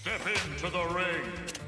Step into the ring.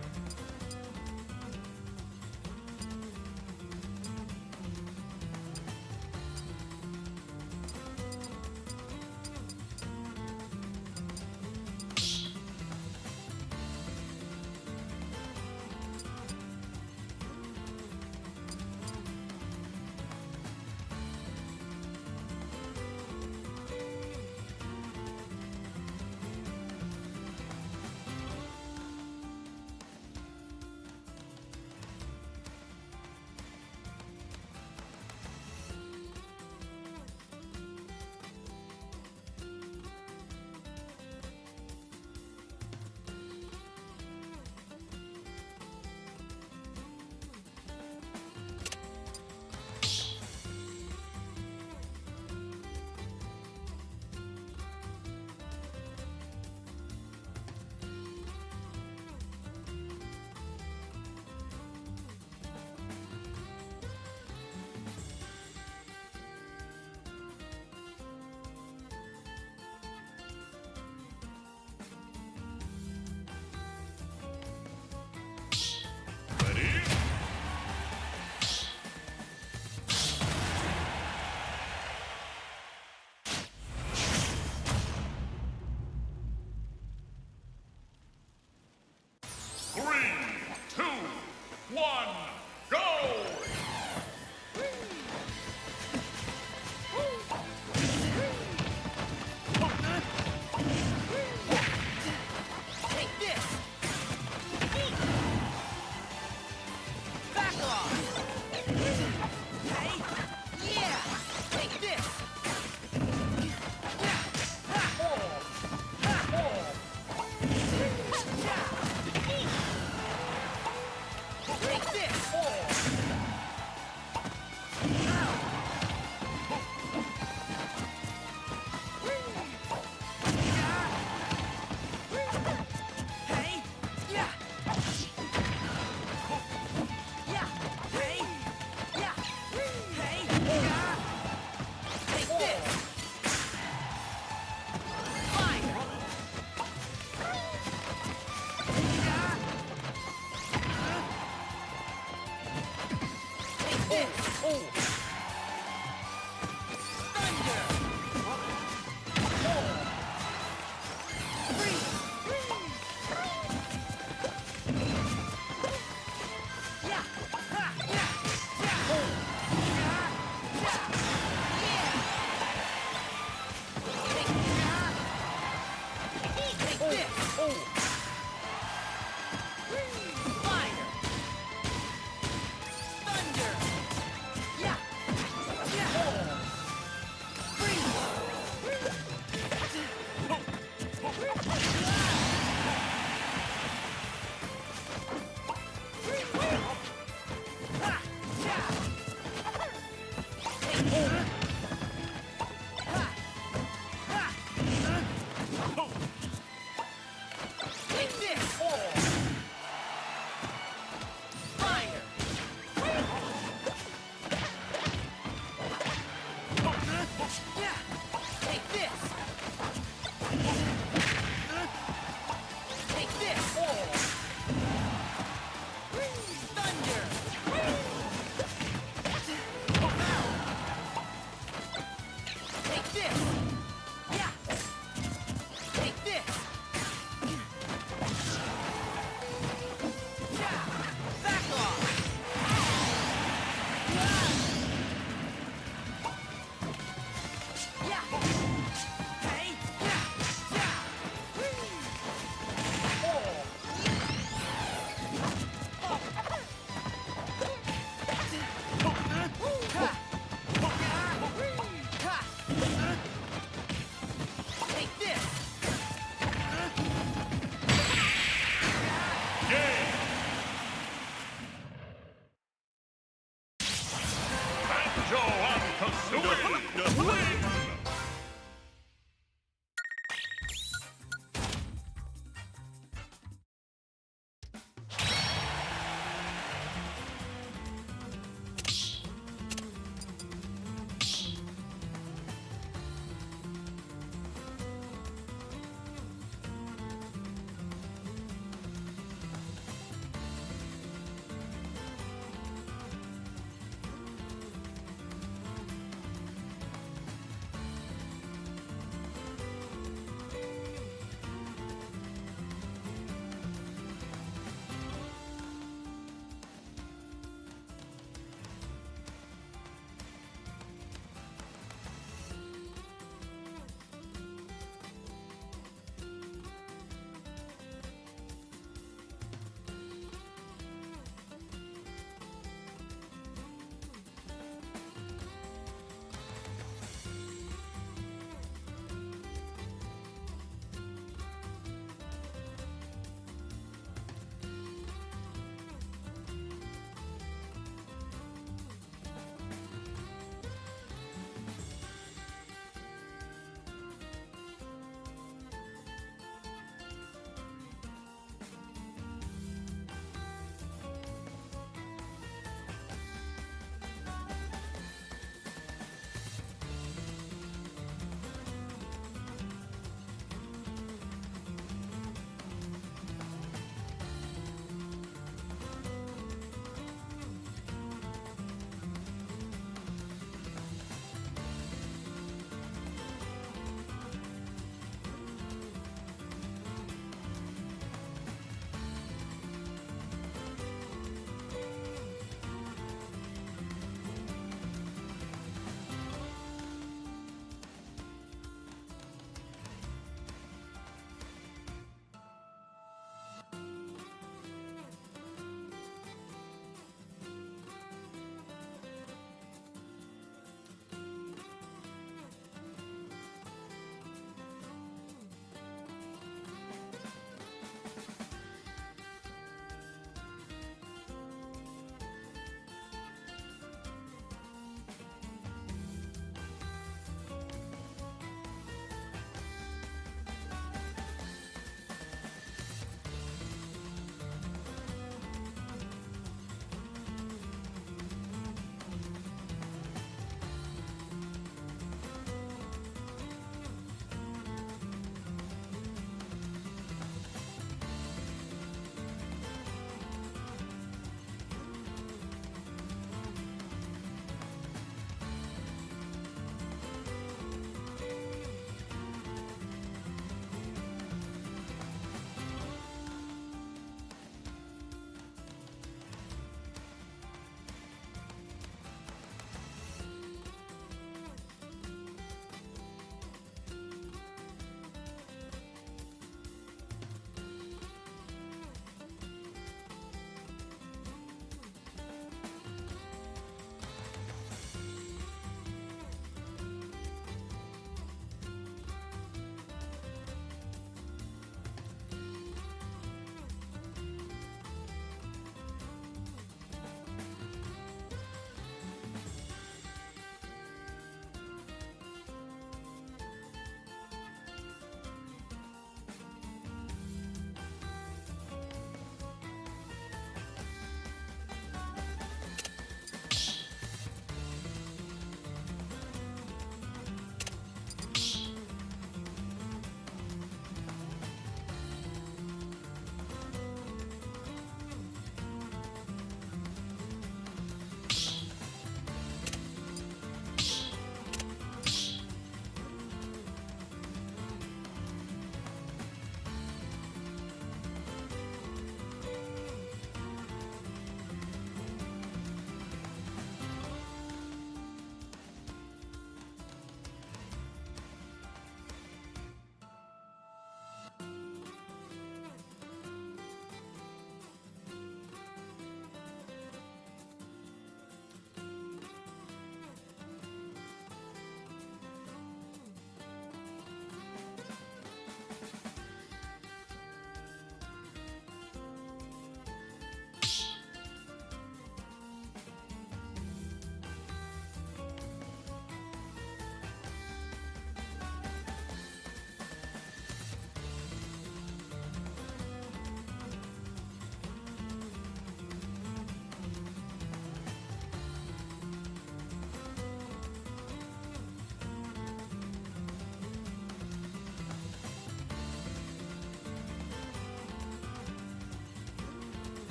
Yeah!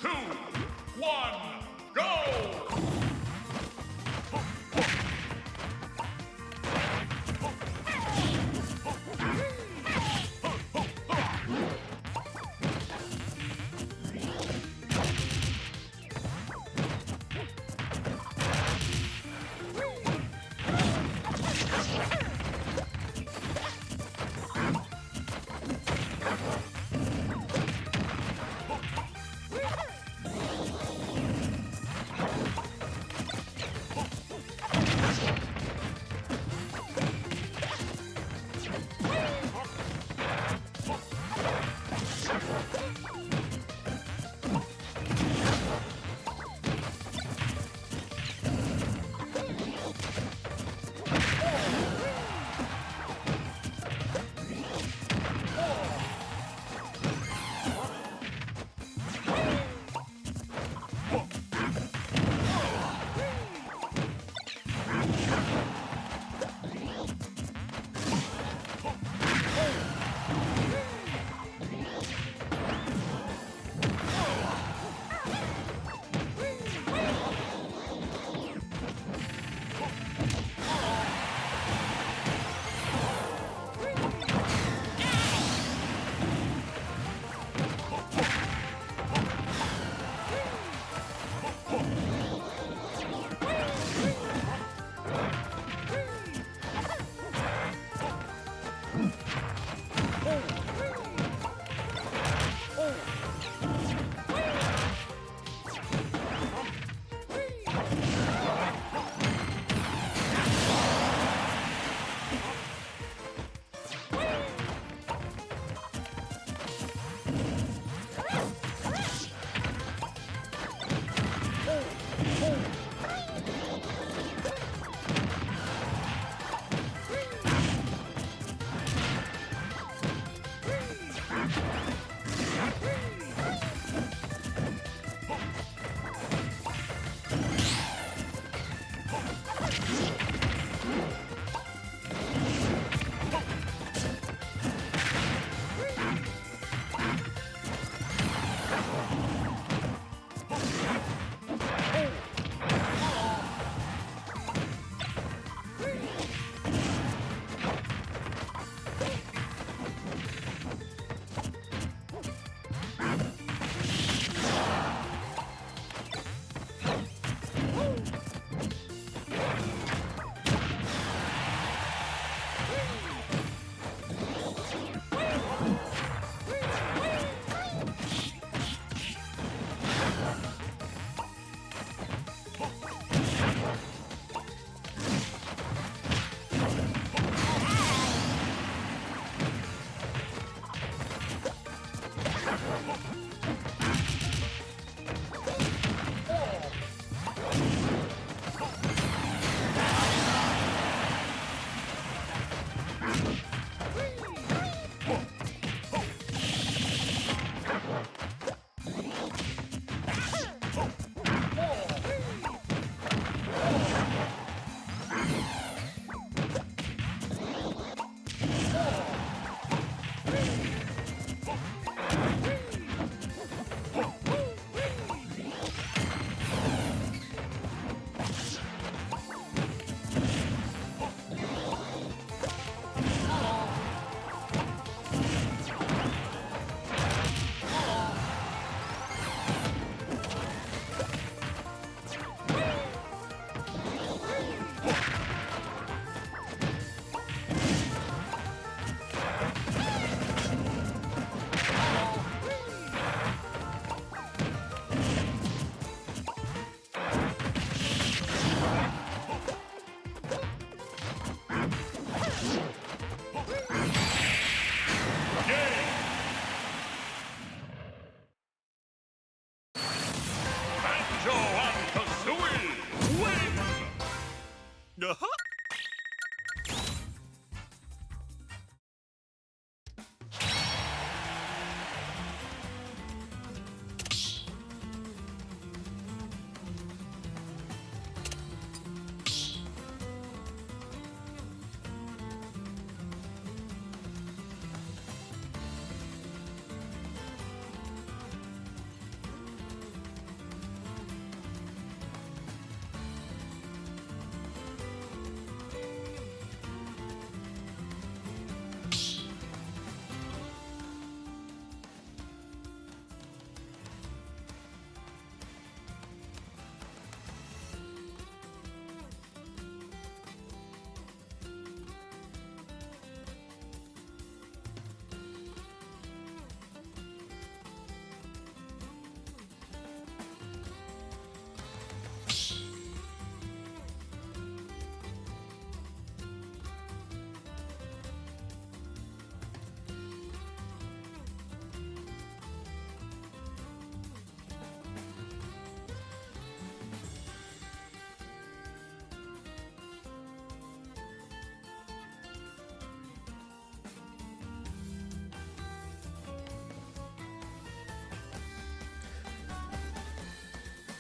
2, 1, go!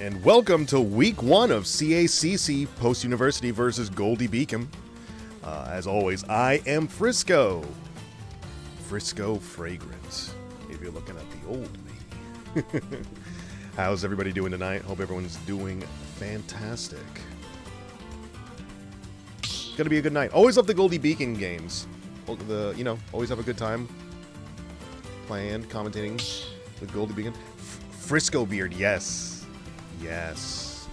and welcome to week 1 of CACC Post-University versus Goldey Beacom. As always, I am Frisco. Frisco Fragrance, if you're looking at the old me. How's everybody doing tonight? Hope everyone's doing fantastic. It's gonna be a good night. Always love the Goldey Beacom games. Always have a good time playing, commentating with Goldey Beacom. Frisco beard, yes. Yes.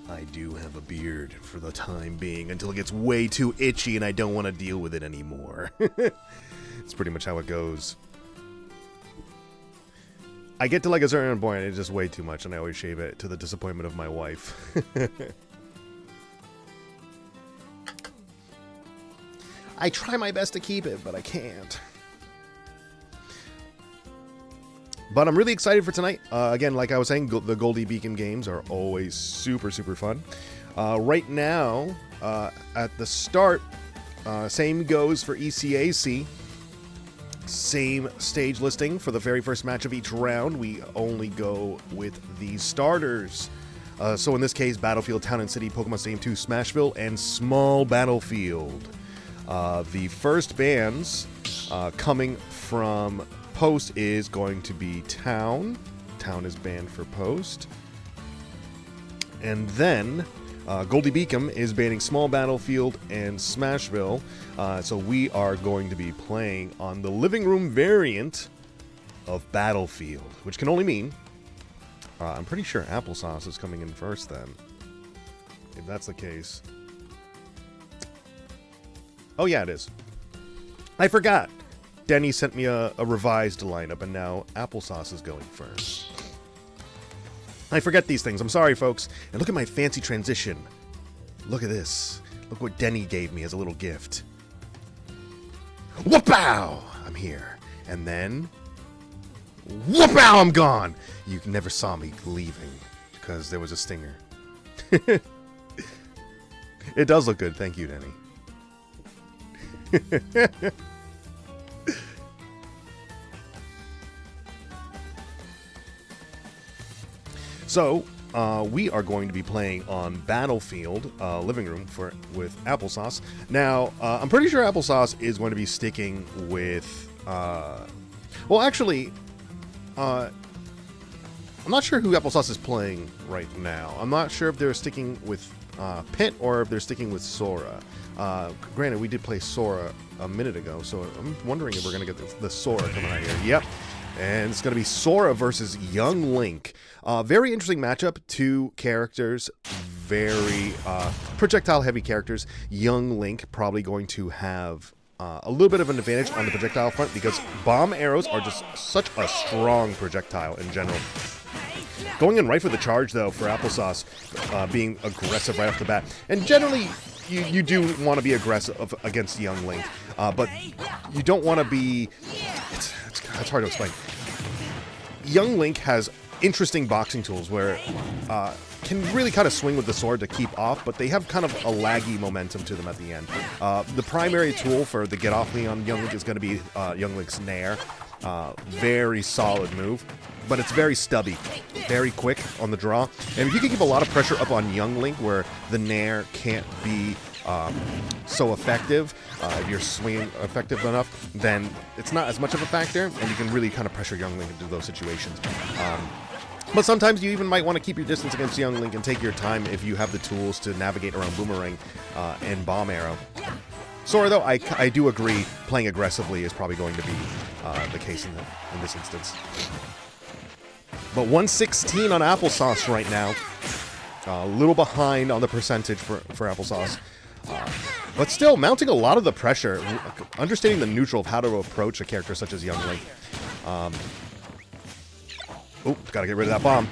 I do have a beard for the time being until it gets way too itchy and I don't want to deal with it anymore. It's pretty much how it goes. I get to like a certain point and it's just way too much and I always shave it to the disappointment of my wife. I try my best to keep it, but I can't. But I'm really excited for tonight. Again, like I was saying, the Goldey Beacom games are always super, super fun. Right now, at the start, same goes for ECAC. Same stage listing for the very first match of each round. We only go with the starters. So in this case, Battlefield, Town and City, Pokemon Stadium 2, Smashville, and Small Battlefield. The first bands coming from Post is going to be Town. Town is banned for Post. And then Goldey Beacom is banning Small Battlefield and Smashville. So we are going to be playing on the living room variant of Battlefield, which can only mean I'm pretty sure applesauce is coming in first then. If that's the case. Oh yeah, it is. I forgot. Denny sent me a revised lineup, and now applesauce is going first. I forget these things. I'm sorry, folks. And look at my fancy transition. Look at this. Look what Denny gave me as a little gift. Whoop-ow! I'm here. And then... whoop-ow! I'm gone! You never saw me leaving, because there was a stinger. It does look good. Thank you, Denny. So, we are going to be playing on Battlefield living room with applesauce. Now, I'm pretty sure applesauce is going to be sticking with... well, actually, I'm not sure who applesauce is playing right now. I'm not sure if they're sticking with Pit or if they're sticking with Sora. Granted, we did play Sora a minute ago, so I'm wondering if we're going to get the Sora coming out here. Yep. And it's going to be Sora versus Young Link. Very interesting matchup. Two characters, very projectile-heavy characters. Young Link probably going to have a little bit of an advantage on the projectile front because bomb arrows are just such a strong projectile in general. Going in right for the charge, though, for applesauce, being aggressive right off the bat. And generally, you do want to be aggressive against Young Link, but you don't want to be... It's hard to explain. Young Link has interesting boxing tools where can really kind of swing with the sword to keep off, but they have kind of a laggy momentum to them at the end. The primary tool for the get off me on Young Link is going to be Young Link's Nair. Very solid move, but it's very stubby, very quick on the draw. And if you can keep a lot of pressure up on Young Link where the Nair can't be so effective, if you're swinging effective enough, then it's not as much of a factor, and you can really kind of pressure Young Link into those situations. But sometimes you even might want to keep your distance against Young Link and take your time if you have the tools to navigate around Boomerang and Bomb Arrow. Sora, though, I do agree playing aggressively is probably going to be the case in this instance. But 116 on applesauce right now. A little behind on the percentage for applesauce. But still, mounting a lot of the pressure, understanding the neutral of how to approach a character such as Young Link. Gotta get rid of that bomb.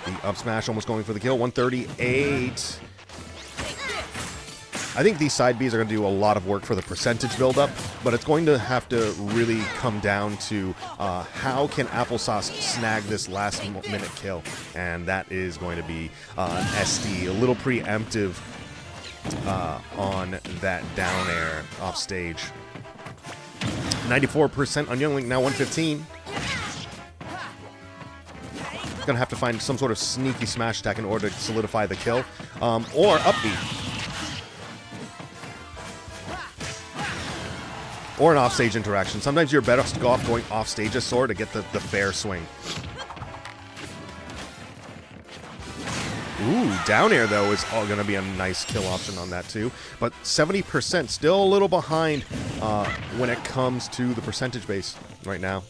The up smash almost going for the kill, 138. I think these side Bs are going to do a lot of work for the percentage buildup, but it's going to have to really come down to how can applesauce snag this last minute kill, and that is going to be an SD, a little preemptive on that down air off stage. 94% on Young Link, now 115. going to have to find some sort of sneaky smash attack in order to solidify the kill. Or up B. Or an offstage interaction. Sometimes you're better off going offstage as Sora to get the fair swing. Ooh, down air, though, is all going to be a nice kill option on that, too. But 70%, still a little behind when it comes to the percentage base right now.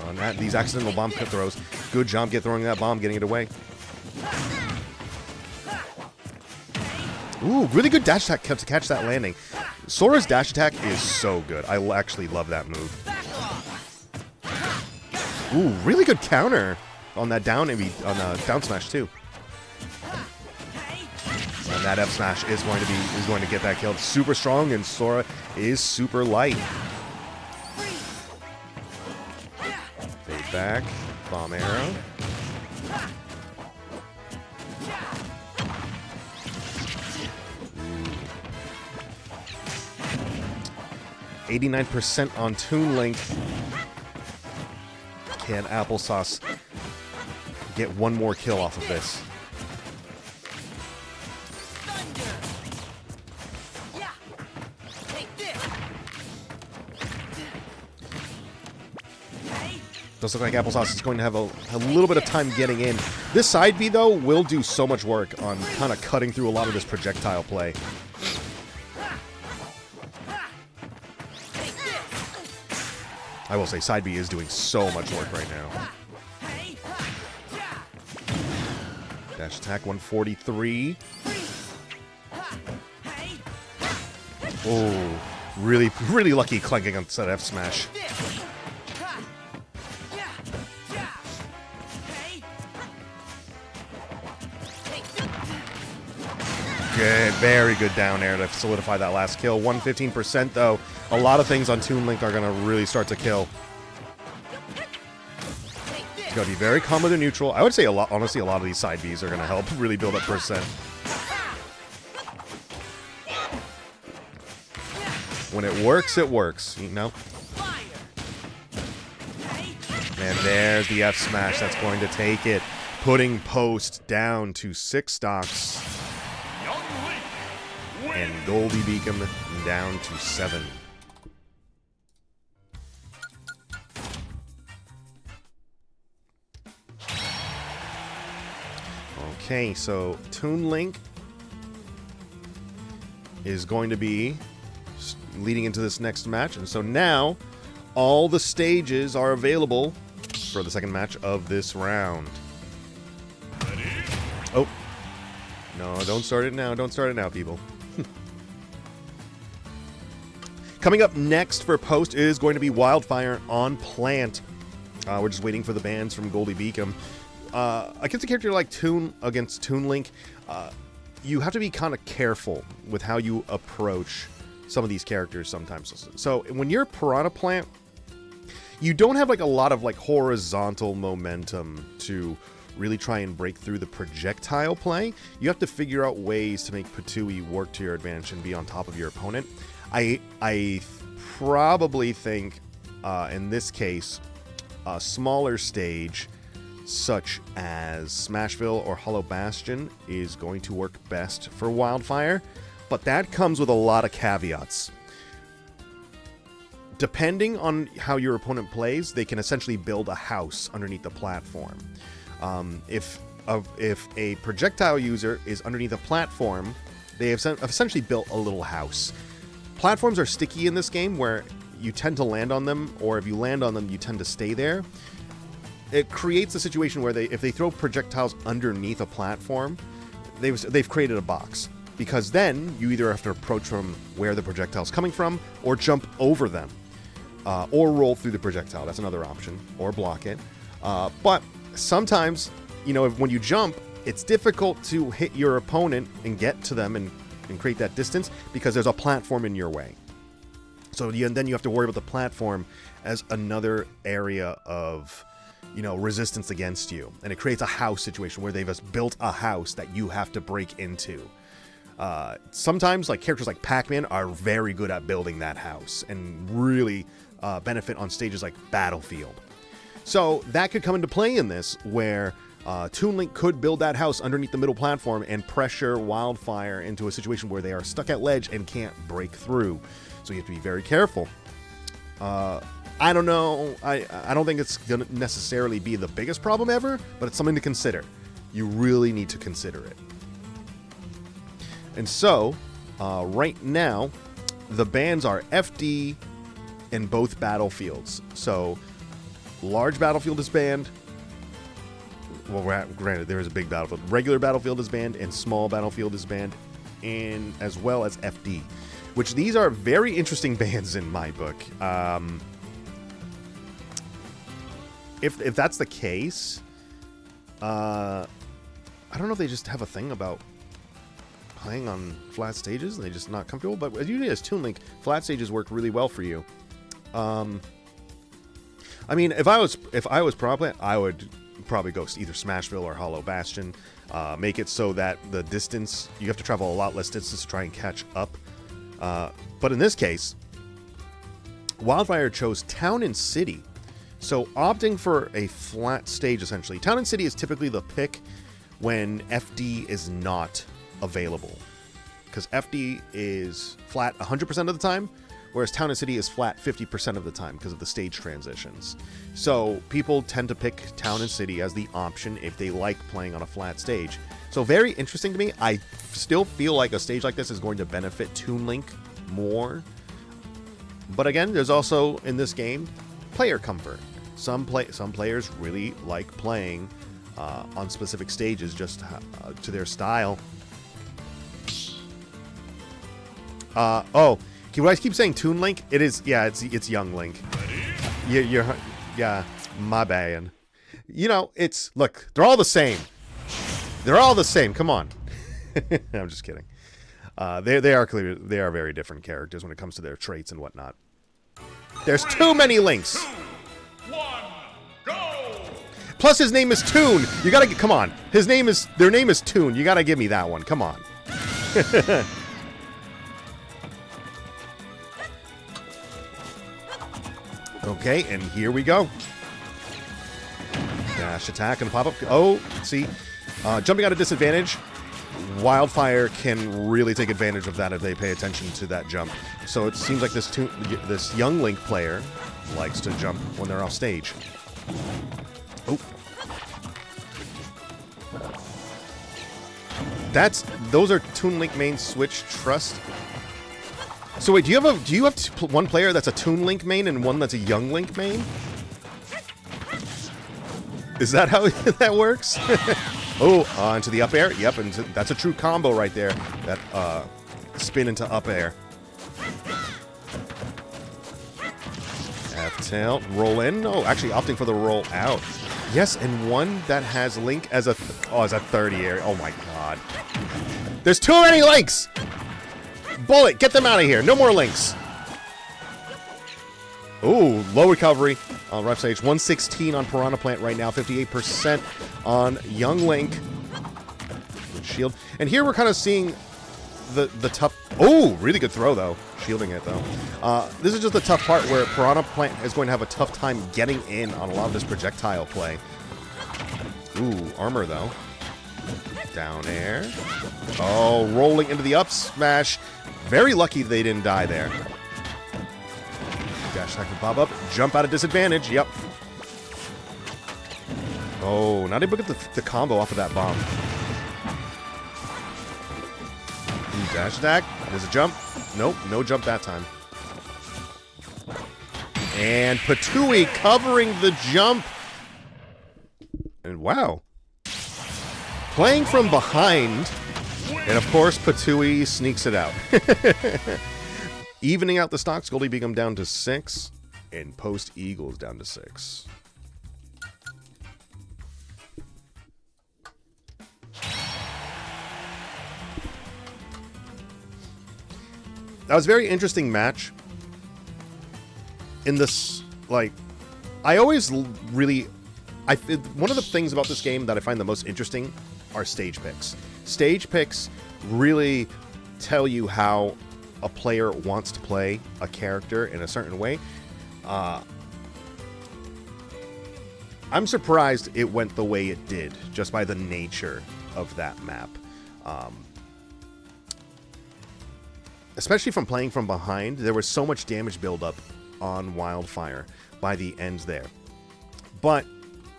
On these accidental bomb throws. Good job throwing that bomb, getting it away. Ooh, really good dash attack to catch that landing. Sora's dash attack is so good. I actually love that move. Ooh, really good counter on that down smash too. And that F smash is going to get that kill. Super strong, and Sora is super light. Fade back, bomb arrow. 89% on Toon Link. Can Applesauce get one more kill off of this? Does look like Applesauce is going to have a little bit of time getting in. This side B, though, will do so much work on kind of cutting through a lot of this projectile play. I will say side B is doing so much work right now. Dash attack 143. Oh, really lucky clanking on that F smash. Good, very good down air to solidify that last kill. 115% though. A lot of things on Toon Link are going to really start to kill. It's going to be very combo to neutral. I would say honestly, a lot of these side Bs are going to help really build up percent. When it works, you know? And there's the F smash that's going to take it, putting Post down to 6 stocks. And Goldey Beacom down to 7. Okay, so Toon Link is going to be leading into this next match. And so now all the stages are available for the second match of this round. Oh. No, don't start it now. Don't start it now, people. Coming up next for Post is going to be Wildfire on Plant. We're just waiting for the bans from Goldey Beacom. Against a character like against Toon Link, you have to be kind of careful with how you approach some of these characters sometimes. So when you're Piranha Plant, you don't have like a lot of like horizontal momentum to really try and break through the projectile play. You have to figure out ways to make Patooey work to your advantage and be on top of your opponent. I probably think, in this case, a smaller stage such as Smashville or Hollow Bastion is going to work best for Wildfire, but that comes with a lot of caveats. Depending on how your opponent plays, they can essentially build a house underneath the platform. If a projectile user is underneath a platform, they have essentially built a little house. Platforms are sticky in this game where you tend to land on them, or if you land on them, you tend to stay there. It creates a situation where if they throw projectiles underneath a platform, they've created a box. Because then you either have to approach from where the projectile's coming from, or jump over them, or roll through the projectile. That's another option, or block it. But sometimes, you know, when you jump, it's difficult to hit your opponent and get to them and create that distance because there's a platform in your way. So then you have to worry about the platform as another area of, you know, resistance against you. And it creates a house situation where they've built a house that you have to break into. Sometimes like characters like Pac-Man are very good at building that house and really benefit on stages like Battlefield. So that could come into play in this, where Toon Link could build that house underneath the middle platform and pressure Wildfire into a situation where they are stuck at ledge and can't break through. So you have to be very careful. I don't know. I don't think it's going to necessarily be the biggest problem ever, but it's something to consider. You really need to consider it. And so, right now, the bans are FD in both battlefields. So, large battlefield is banned. Well, granted, there is a big battlefield. Regular battlefield is banned, and small battlefield is banned, and as well as FD. Which these are very interesting bans in my book. If that's the case, I don't know if they just have a thing about playing on flat stages and they're just not comfortable. But usually as Toon Link, flat stages work really well for you. I mean, if I was pro player, I would probably go either Smashville or Hollow Bastion. Make it so that the distance, you have to travel a lot less distance to try and catch up. But in this case, Wildfire chose Town and City. So opting for a flat stage, essentially. Town and City is typically the pick when FD is not available. Because FD is flat 100% of the time, whereas Town and City is flat 50% of the time because of the stage transitions. So people tend to pick Town and City as the option if they like playing on a flat stage. So very interesting to me. I still feel like a stage like this is going to benefit Toon Link more. But again, there's also, in this game, player comfort. Some players really like playing on specific stages just to their style. Oh, when I keep saying Toon Link, it is, yeah, it's Young Link. Yeah, my bad. You know, look, they're all the same. They're all the same. Come on. I'm just kidding. They are clearly, they are very different characters when it comes to their traits and whatnot. There's too many Links. 2, 1, go! Plus his name is Toon. You gotta come on. Their name is Toon. You gotta give me that one. Come on. Okay, and here we go. Dash attack and pop up. Oh, see, jumping at a disadvantage. Wildfire can really take advantage of that if they pay attention to that jump. So it seems like this young Link player likes to jump when they're off stage. Oh. Those are Toon Link main switch trust. So wait, do you have one player that's a Toon Link main and one that's a young Link main? Is that how that works? Oh, into the up air. Yep, and that's a true combo right there. That spin into up air. F-tail, roll in. Oh, actually opting for the roll out. Yes, and one that has Link as a 30 air. Oh my god. There's too many Links! Bullet, get them out of here. No more Links. Oh, low recovery on ref stage. 116 on Piranha Plant right now. 58% on Young Link. Good shield. And here we're kind of seeing the tough... Oh, really good throw, though. Shielding it, though. This is just the tough part where Piranha Plant is going to have a tough time getting in on a lot of this projectile play. Ooh, armor, though. Down air. Oh, rolling into the up smash. Very lucky they didn't die there. Dash attack and pop up. Jump out of disadvantage. Yep. Oh, not able to get the combo off of that bomb. Ooh, dash attack. There's a jump. Nope, no jump that time. And Patooey covering the jump. And wow. Playing from behind. And of course, Patooey sneaks it out. Evening out the stocks, Goldey Beacom down to 6, and Post Eagles down to 6. That was a very interesting match. In this, like, I always really... one of the things about this game that I find the most interesting are stage picks. Stage picks really tell you how a player wants to play a character in a certain way. I'm surprised it went the way it did, just by the nature of that map. Especially from playing from behind, there was so much damage buildup on Wildfire by the end there. But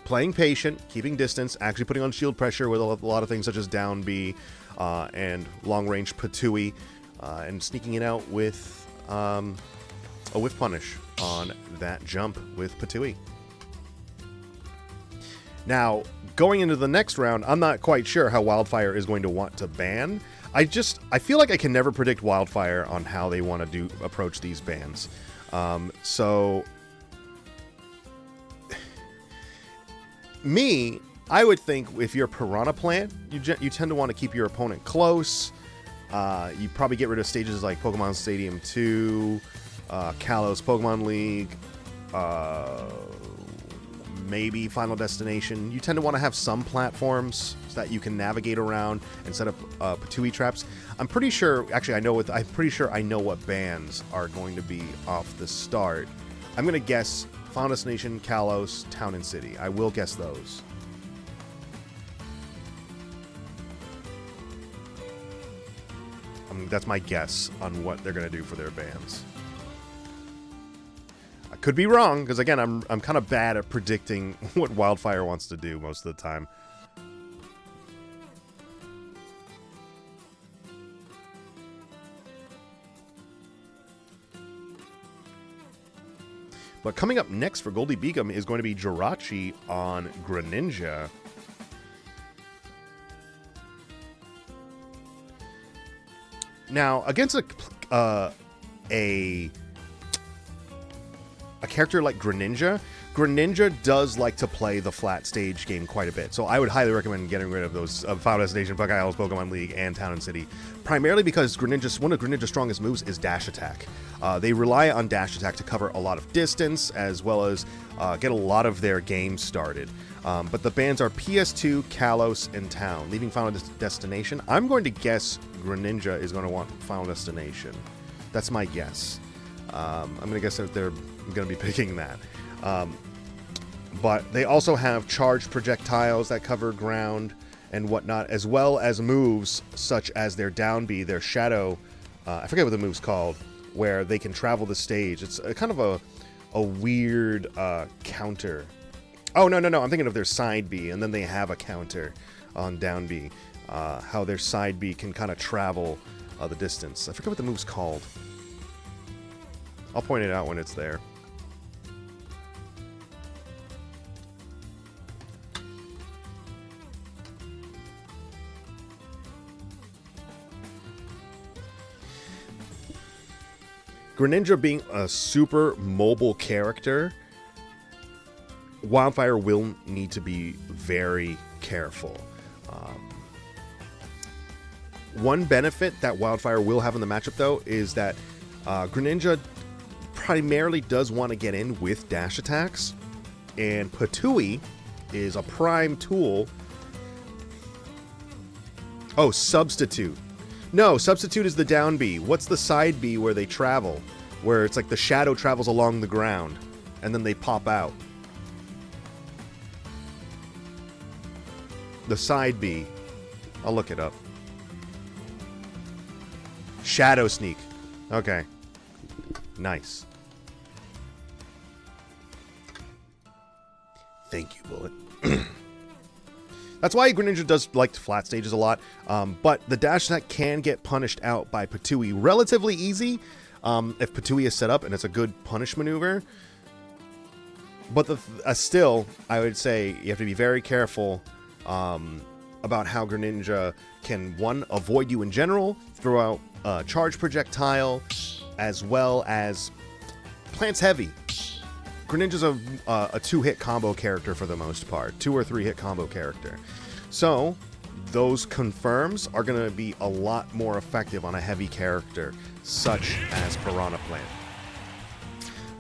playing patient, keeping distance, actually putting on shield pressure with a lot of things such as down B and long-range Patui, and sneaking it out with a whiff punish on that jump with Patui. Now, going into the next round, I'm not quite sure how Wildfire is going to want to ban. I feel like I can never predict Wildfire on how they want to approach these bans. So, I would think if you're Piranha Plant, you tend to want to keep your opponent close. You probably get rid of stages like Pokemon Stadium 2, Kalos Pokemon League, maybe Final Destination. You tend to want to have some platforms so that you can navigate around and set up Patui traps. I'm pretty sure, actually, I'm pretty sure I know what bans are going to be off the start. I'm going to guess Final Destination, Kalos, Town and City. I will guess those. That's my guess on what they're going to do for their bans. I could be wrong, because again, I'm kind of bad at predicting what Wildfire wants to do most of the time. But coming up next for Goldey Beacom is going to be Jirachi on Greninja. Now, against a character like Greninja does like to play the flat stage game quite a bit. So I would highly recommend getting rid of those Final Destination, Kalos, Pokemon League, and Town and City. Primarily because one of Greninja's strongest moves is Dash Attack. They rely on Dash Attack to cover a lot of distance, as well as get a lot of their games started. But the bans are PS2, Kalos, and Town. Leaving Final Destination, I'm going to guess Greninja is going to want Final Destination. That's my guess. I'm going to guess that they're going to be picking that. But they also have charged projectiles that cover ground and whatnot, as well as moves such as their down B, their shadow, I forget what the move's called, where they can travel the stage. It's kind of a weird counter. Oh, no, I'm thinking of their side B, and then they have a counter on down B. How their side B can kind of travel the distance. I forget what the move's called. I'll point it out when it's there. Greninja being a super mobile character, Wildfire will need to be very careful. One benefit that Wildfire will have in the matchup, though, is that Greninja primarily does want to get in with dash attacks, and Patui is a prime tool. Oh, Substitute. No, Substitute is the down B. What's the side B where they travel? Where it's like the shadow travels along the ground, and then they pop out. The side B. I'll look it up. Shadow Sneak. Okay. Nice. Thank you, Bullet. That's why Greninja does like flat stages a lot, but the dash attack can get punished out by Patui relatively easy if Patui is set up and it's a good punish maneuver. But still, I would say you have to be very careful about how Greninja can, one, avoid you in general, throw out charge projectile, as well as plants heavy. Greninja's a two-hit combo character for the most part. 2 or 3 hit combo character. So, those confirms are going to be a lot more effective on a heavy character, such as Piranha Plant.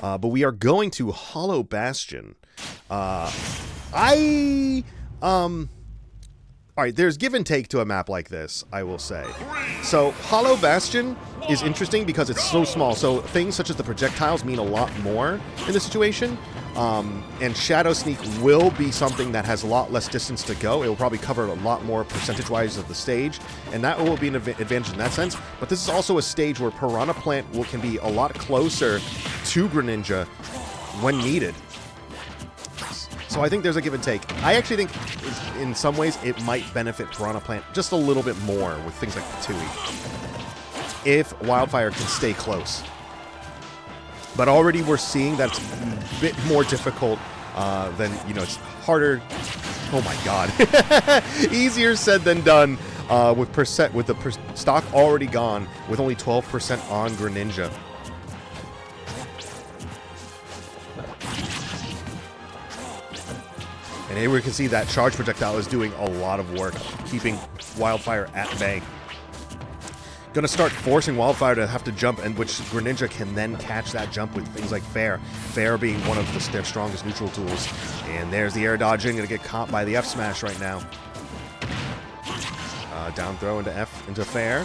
But we are going to Hollow Bastion. I All right, there's give and take to a map like this, I will say. So Hollow Bastion is interesting because it's so small. So things such as the projectiles mean a lot more in this situation. And Shadow Sneak will be something that has a lot less distance to go. It will probably cover a lot more percentage-wise of the stage, and that will be an advantage in that sense. But this is also a stage where Piranha Plant can be a lot closer to Greninja when needed. So I think there's a give and take. I actually think in some ways it might benefit Piranha Plant just a little bit more with things like Patui if Wildfire can stay close. But already we're seeing that it's a bit more difficult than, you know, it's harder. Oh my god. Easier said than done with the stock already gone with only 12% on Greninja. And here we can see that charge projectile is doing a lot of work, keeping Wildfire at bay. Gonna start forcing Wildfire to have to jump, and which Greninja can then catch that jump with things like Fair. Fair being one of their strongest neutral tools. And there's the air dodging, gonna get caught by the F smash right now. Down throw into Fair.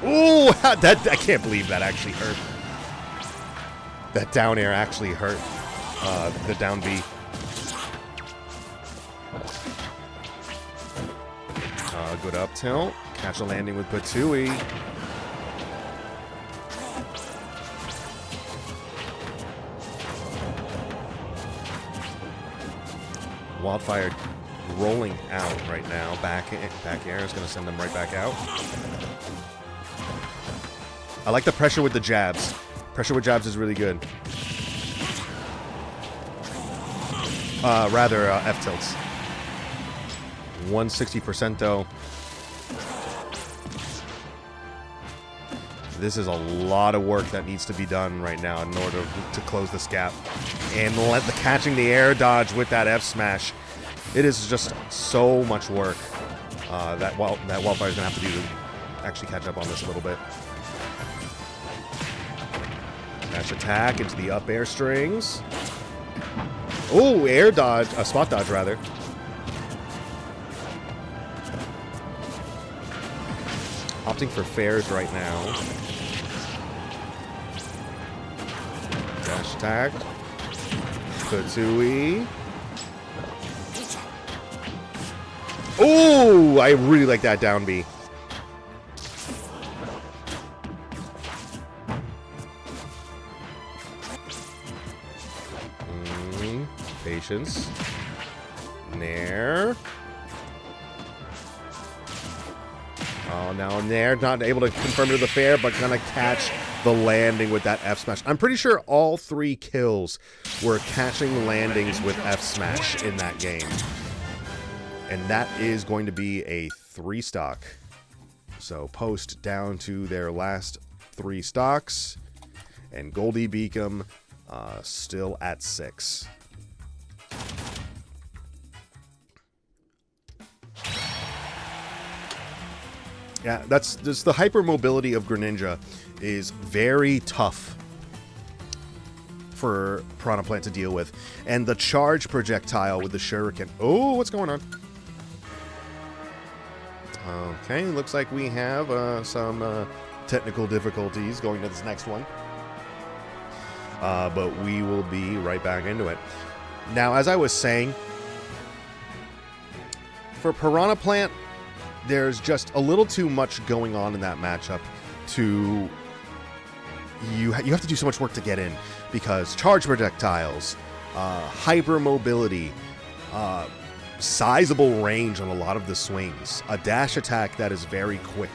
Ooh, I can't believe that actually hurt. That down air actually hurt the down B. Good up tilt. Catch a landing with Patui. Wildfire rolling out right now. Back air is going to send them right back out. I like the pressure with the jabs. Pressure with jabs is really good. Rather, F-tilts. 160% though. This is a lot of work that needs to be done right now in order to close this gap. And catching the air dodge with that F smash. It is just so much work that Wildfire's going to have to do to actually catch up on this a little bit. Dash attack into the up air strings. Oh, air dodge, spot dodge rather. Opting for Fairs right now. Dash attack. Patui. Oh, I really like that down B. Patience. Nair. Oh, now Nair not able to confirm to the fair, but gonna catch the landing with that F smash. I'm pretty sure all 3 kills were catching landings with F smash in that game. And that is going to be a 3 stock. So Post down to their last 3 stocks. And Goldey Beacom still at 6. Yeah, that's just the hypermobility of Greninja is very tough for Piranha Plant to deal with. And the charge projectile with the Shuriken. Oh, what's going on? Okay, looks like we have some technical difficulties going to this next one. But we will be right back into it. Now, as I was saying, for Piranha Plant, there's just a little too much going on in that matchup to... You have to do so much work to get in, because charge projectiles, hypermobility, sizable range on a lot of the swings, a dash attack that is very quick.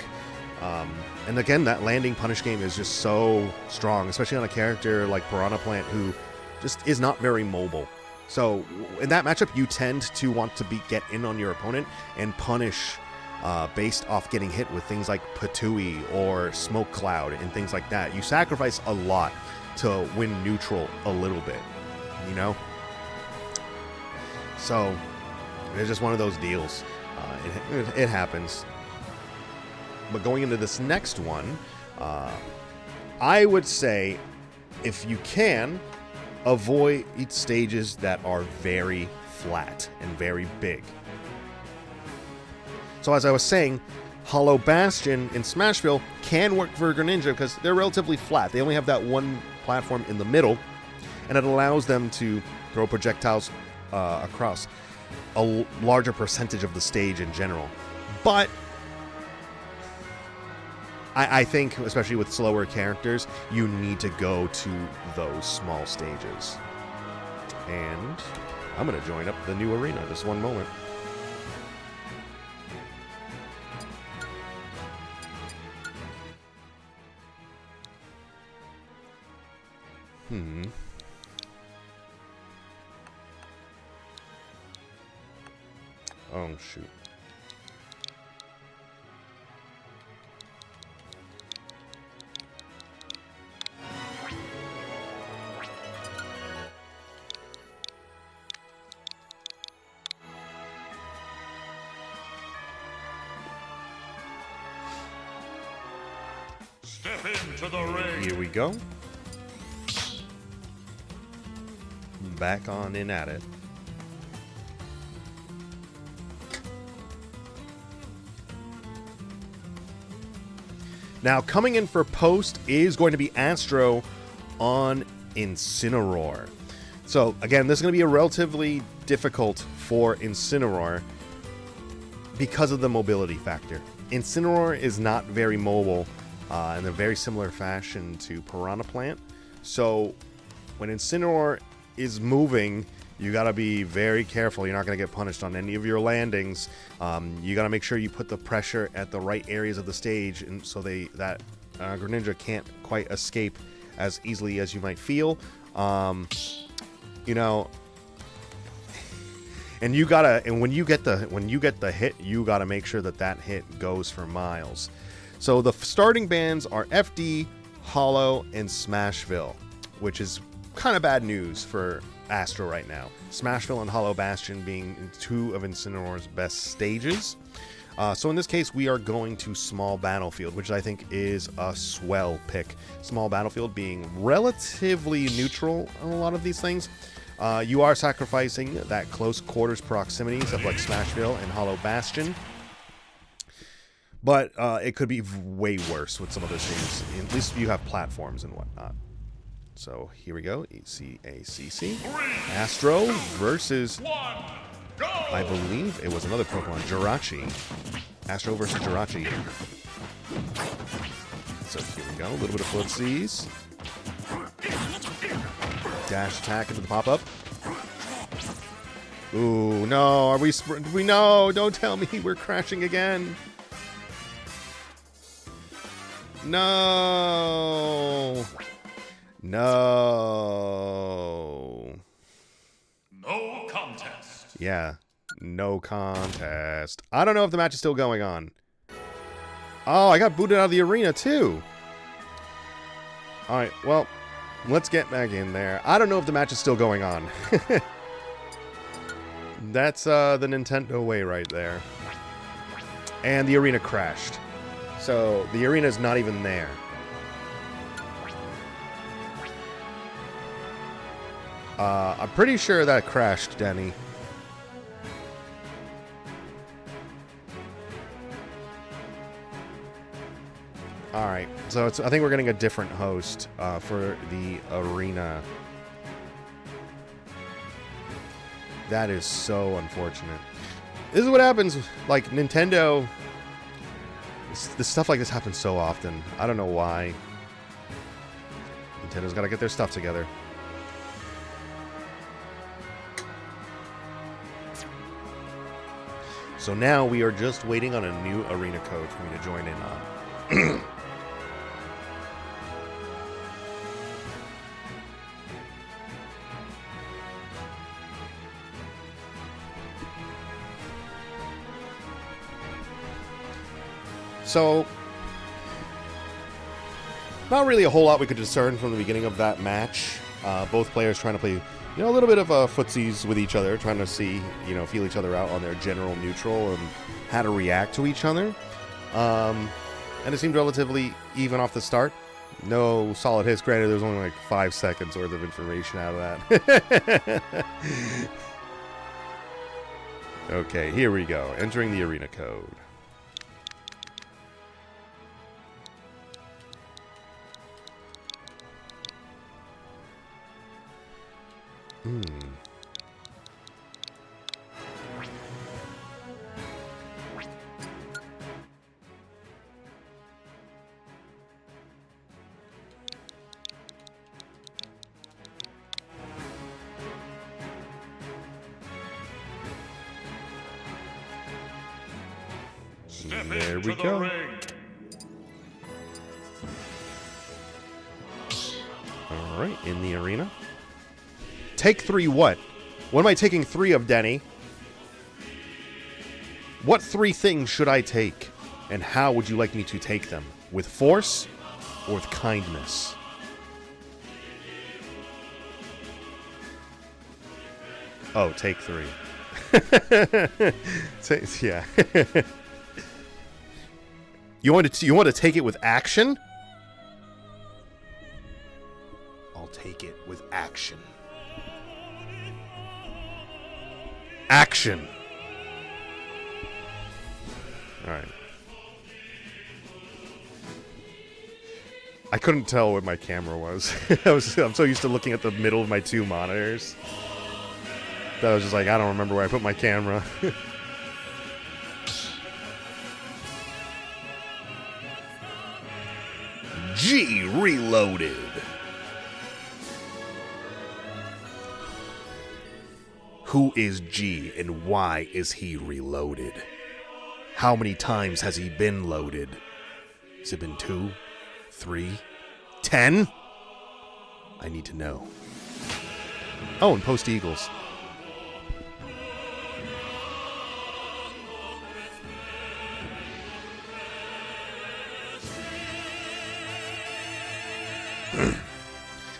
And again, that landing punish game is just so strong, especially on a character like Piranha Plant who just is not very mobile. So in that matchup, you tend to want to get in on your opponent and punish based off getting hit with things like Patui or Smoke Cloud and things like that. You sacrifice a lot to win neutral a little bit, you know? So it's just one of those deals. It happens. But going into this next one, I would say if you can, avoid stages that are very flat and very big. So as I was saying, Hollow Bastion and Smashville can work for Greninja because they're relatively flat. They only have that one platform in the middle, and it allows them to throw projectiles across a larger percentage of the stage in general. But I think, especially with slower characters, you need to go to those small stages. And I'm going to join up the new arena. Just one moment. Oh, shoot. Step into the ring. Here we go. Back on in at it. Now, coming in for post is going to be Astro on Incineroar. So, again, this is going to be a relatively difficult for Incineroar because of the mobility factor. Incineroar is not very mobile in a very similar fashion to Piranha Plant. So, when Incineroar is moving, you got to be very careful. You're not going to get punished on any of your landings. You got to make sure you put the pressure at the right areas of the stage, and so that Greninja can't quite escape as easily as you might feel. You know, and you gotta, and when you get the hit, you gotta make sure that hit goes for miles. So the starting bands are FD, Hollow, and Smashville, which is kind of bad news for Astro right now. Smashville and Hollow Bastion being two of Incineroar's best stages. So in this case, we are going to Small Battlefield, which I think is a swell pick. Small Battlefield being relatively neutral on a lot of these things. You are sacrificing that close quarters proximity, stuff like Smashville and Hollow Bastion. But it could be way worse with some of those things. At least you have platforms and whatnot. So here we go. CACC. Astro versus, I believe it was another Pokemon, Jirachi. Astro versus Jirachi. So here we go. A little bit of footsies. Dash attack into the pop-up. Ooh, no. Are we no, don't tell me we're crashing again. No. No. No contest. Yeah, no contest. I don't know if the match is still going on. Oh, I got booted out of the arena too. All right, well, let's get back in there. I don't know if the match is still going on. That's the Nintendo way right there. And the arena crashed. So the arena is not even there. I'm pretty sure that crashed, Denny. Alright, so I think we're getting a different host for the arena. That is so unfortunate. This is what happens, like, Nintendo. This stuff like this happens so often. I don't know why. Nintendo's got to get their stuff together. So now we are just waiting on a new arena code for me to join in on. So, not really a whole lot we could discern from the beginning of that match. Both players trying to play, a little bit of footsies with each other, trying to see, feel each other out on their general neutral and how to react to each other. And it seemed relatively even off the start. No solid hits. Granted, there's only like 5 seconds worth of information out of that. Okay, here we go. Entering the arena code. Step There into we the go. ring. All right, in the arena. Take 3 what? What am I taking 3 of, Denny? What 3 things should I take? And how would you like me to take them? With force or with kindness? Oh, take 3. Yeah. You want to take it with action? I'll take it with action. Action. All right. I couldn't tell what my camera was. I'm so used to looking at the middle of my 2 monitors that I was just like, I don't remember where I put my camera. G reloaded. Who is G and why is he reloaded? How many times has he been loaded? Has it been 2, 3, 10? I need to know. Oh, and post Eagles.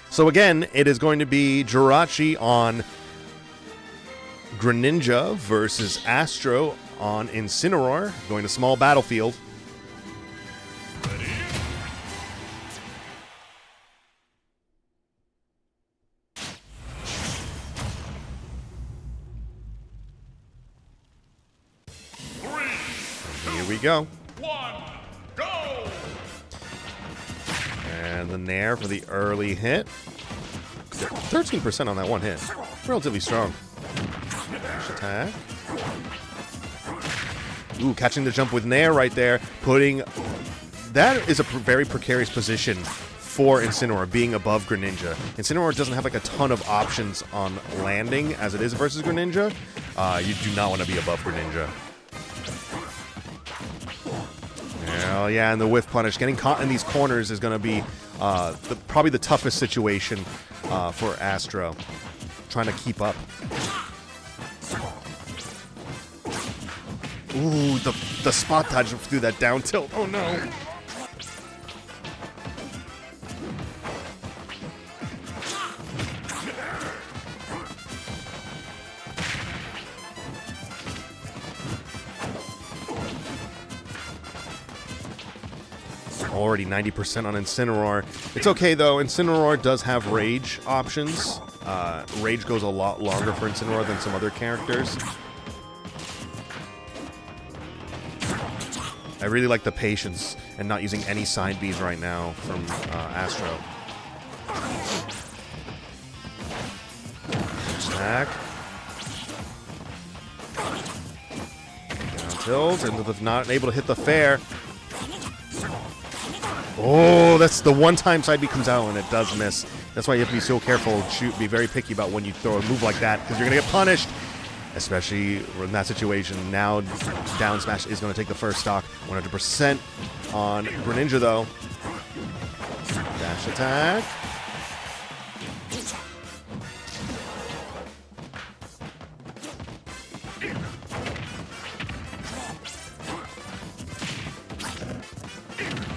So again, it is going to be Jirachi on Greninja versus Astro on Incineroar, going to small battlefield. Ready? Here we go. 1, go! And the Nair for the early hit. 13% on that one hit. Relatively strong. Dash attack. Ooh, catching the jump with Nair right there. Putting... That is a very precarious position for Incineroar, being above Greninja. Incineroar doesn't have like a ton of options on landing as it is versus Greninja. You do not want to be above Greninja. Hell yeah, and the whiff punish. Getting caught in these corners is going to be probably the toughest situation for Astro. Trying to keep up. Ooh, the spot dodge through that down tilt. Oh no. Already 90% on Incineroar. It's okay though, Incineroar does have Rage options. Rage goes a lot longer for Incineroar than some other characters. I really like the patience and not using any side Bs right now from Astro. Attack. Down tilt, and not able to hit the fair. Oh, that's the one time side B comes out and it does miss. That's why you have to be so careful. Be very picky about when you throw a move like that because you're going to get punished. Especially in that situation. Now, down smash is going to take the first stock. 100% on Greninja, though. Dash attack.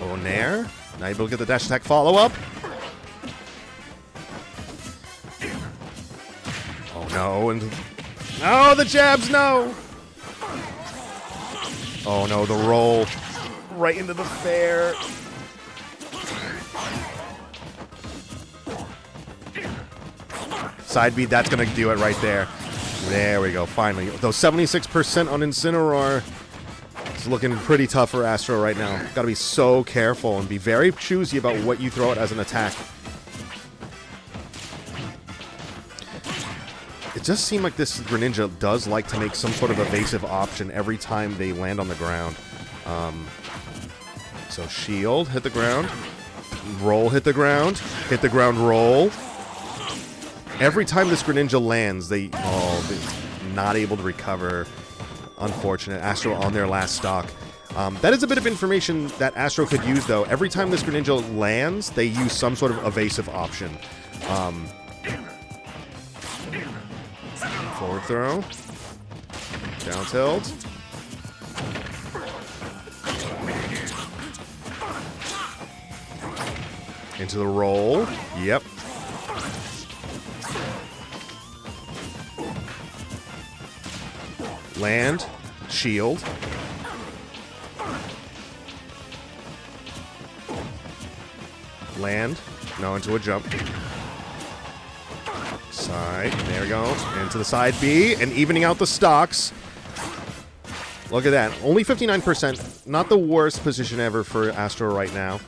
Oh, Nair. Now able to get the dash attack follow-up. Oh, no. And... Oh, the jabs, no! Oh no, the roll right into the fair. Side B, that's going to do it right there. There we go, finally. Though 76% on Incineroar. It's looking pretty tough for Astro right now. Got to be so careful and be very choosy about what you throw out as an attack. It does seem like this Greninja does like to make some sort of evasive option every time they land on the ground. So shield, hit the ground. Roll, hit the ground. Hit the ground, roll. Every time this Greninja lands, they're not able to recover. Unfortunate. Astro on their last stock. That is a bit of information that Astro could use, though. Every time this Greninja lands, they use some sort of evasive option. Forward throw. Down tilt. Into the roll. Yep. Land. Shield. Land. No, into a jump. Side. There we go. Into the side B. And evening out the stocks. Look at that. Only 59%. Not the worst position ever for Astro right now.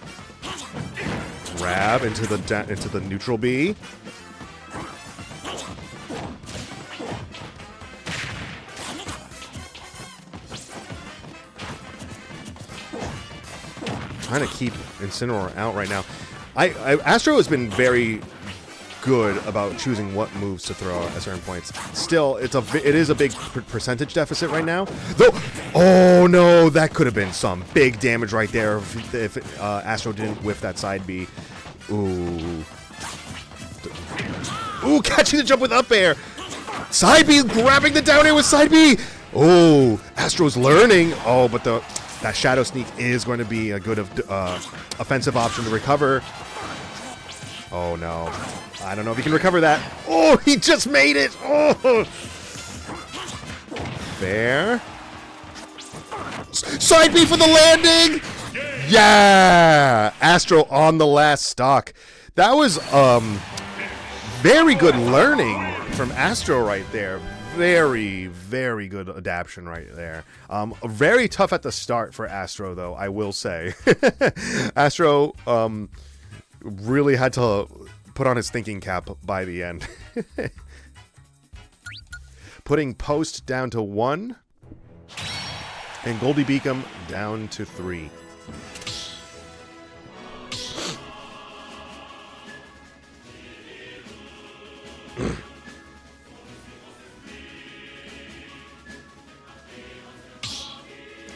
Grab into the neutral B. Trying to keep Incineroar out right now. Astro has been very good about choosing what moves to throw at certain points. Still, it is a big percentage deficit right now. Though, oh no, that could have been some big damage right there if Astro didn't whiff that side B. Ooh, catching the jump with up air. Side B grabbing the down air with side B. Oh, Astro's learning. Oh, but that Shadow Sneak is going to be a good offensive option to recover. Oh, no. I don't know if he can recover that. Oh, he just made it. Oh. Fair. Side B for the landing. Yeah. Astro on the last stock. That was very good learning from Astro right there. Very, very good adaptation right there. Very tough at the start for Astro, though, I will say. Astro really had to put on his thinking cap by the end. Putting Post down to 1. And Goldey Beacom down to 3.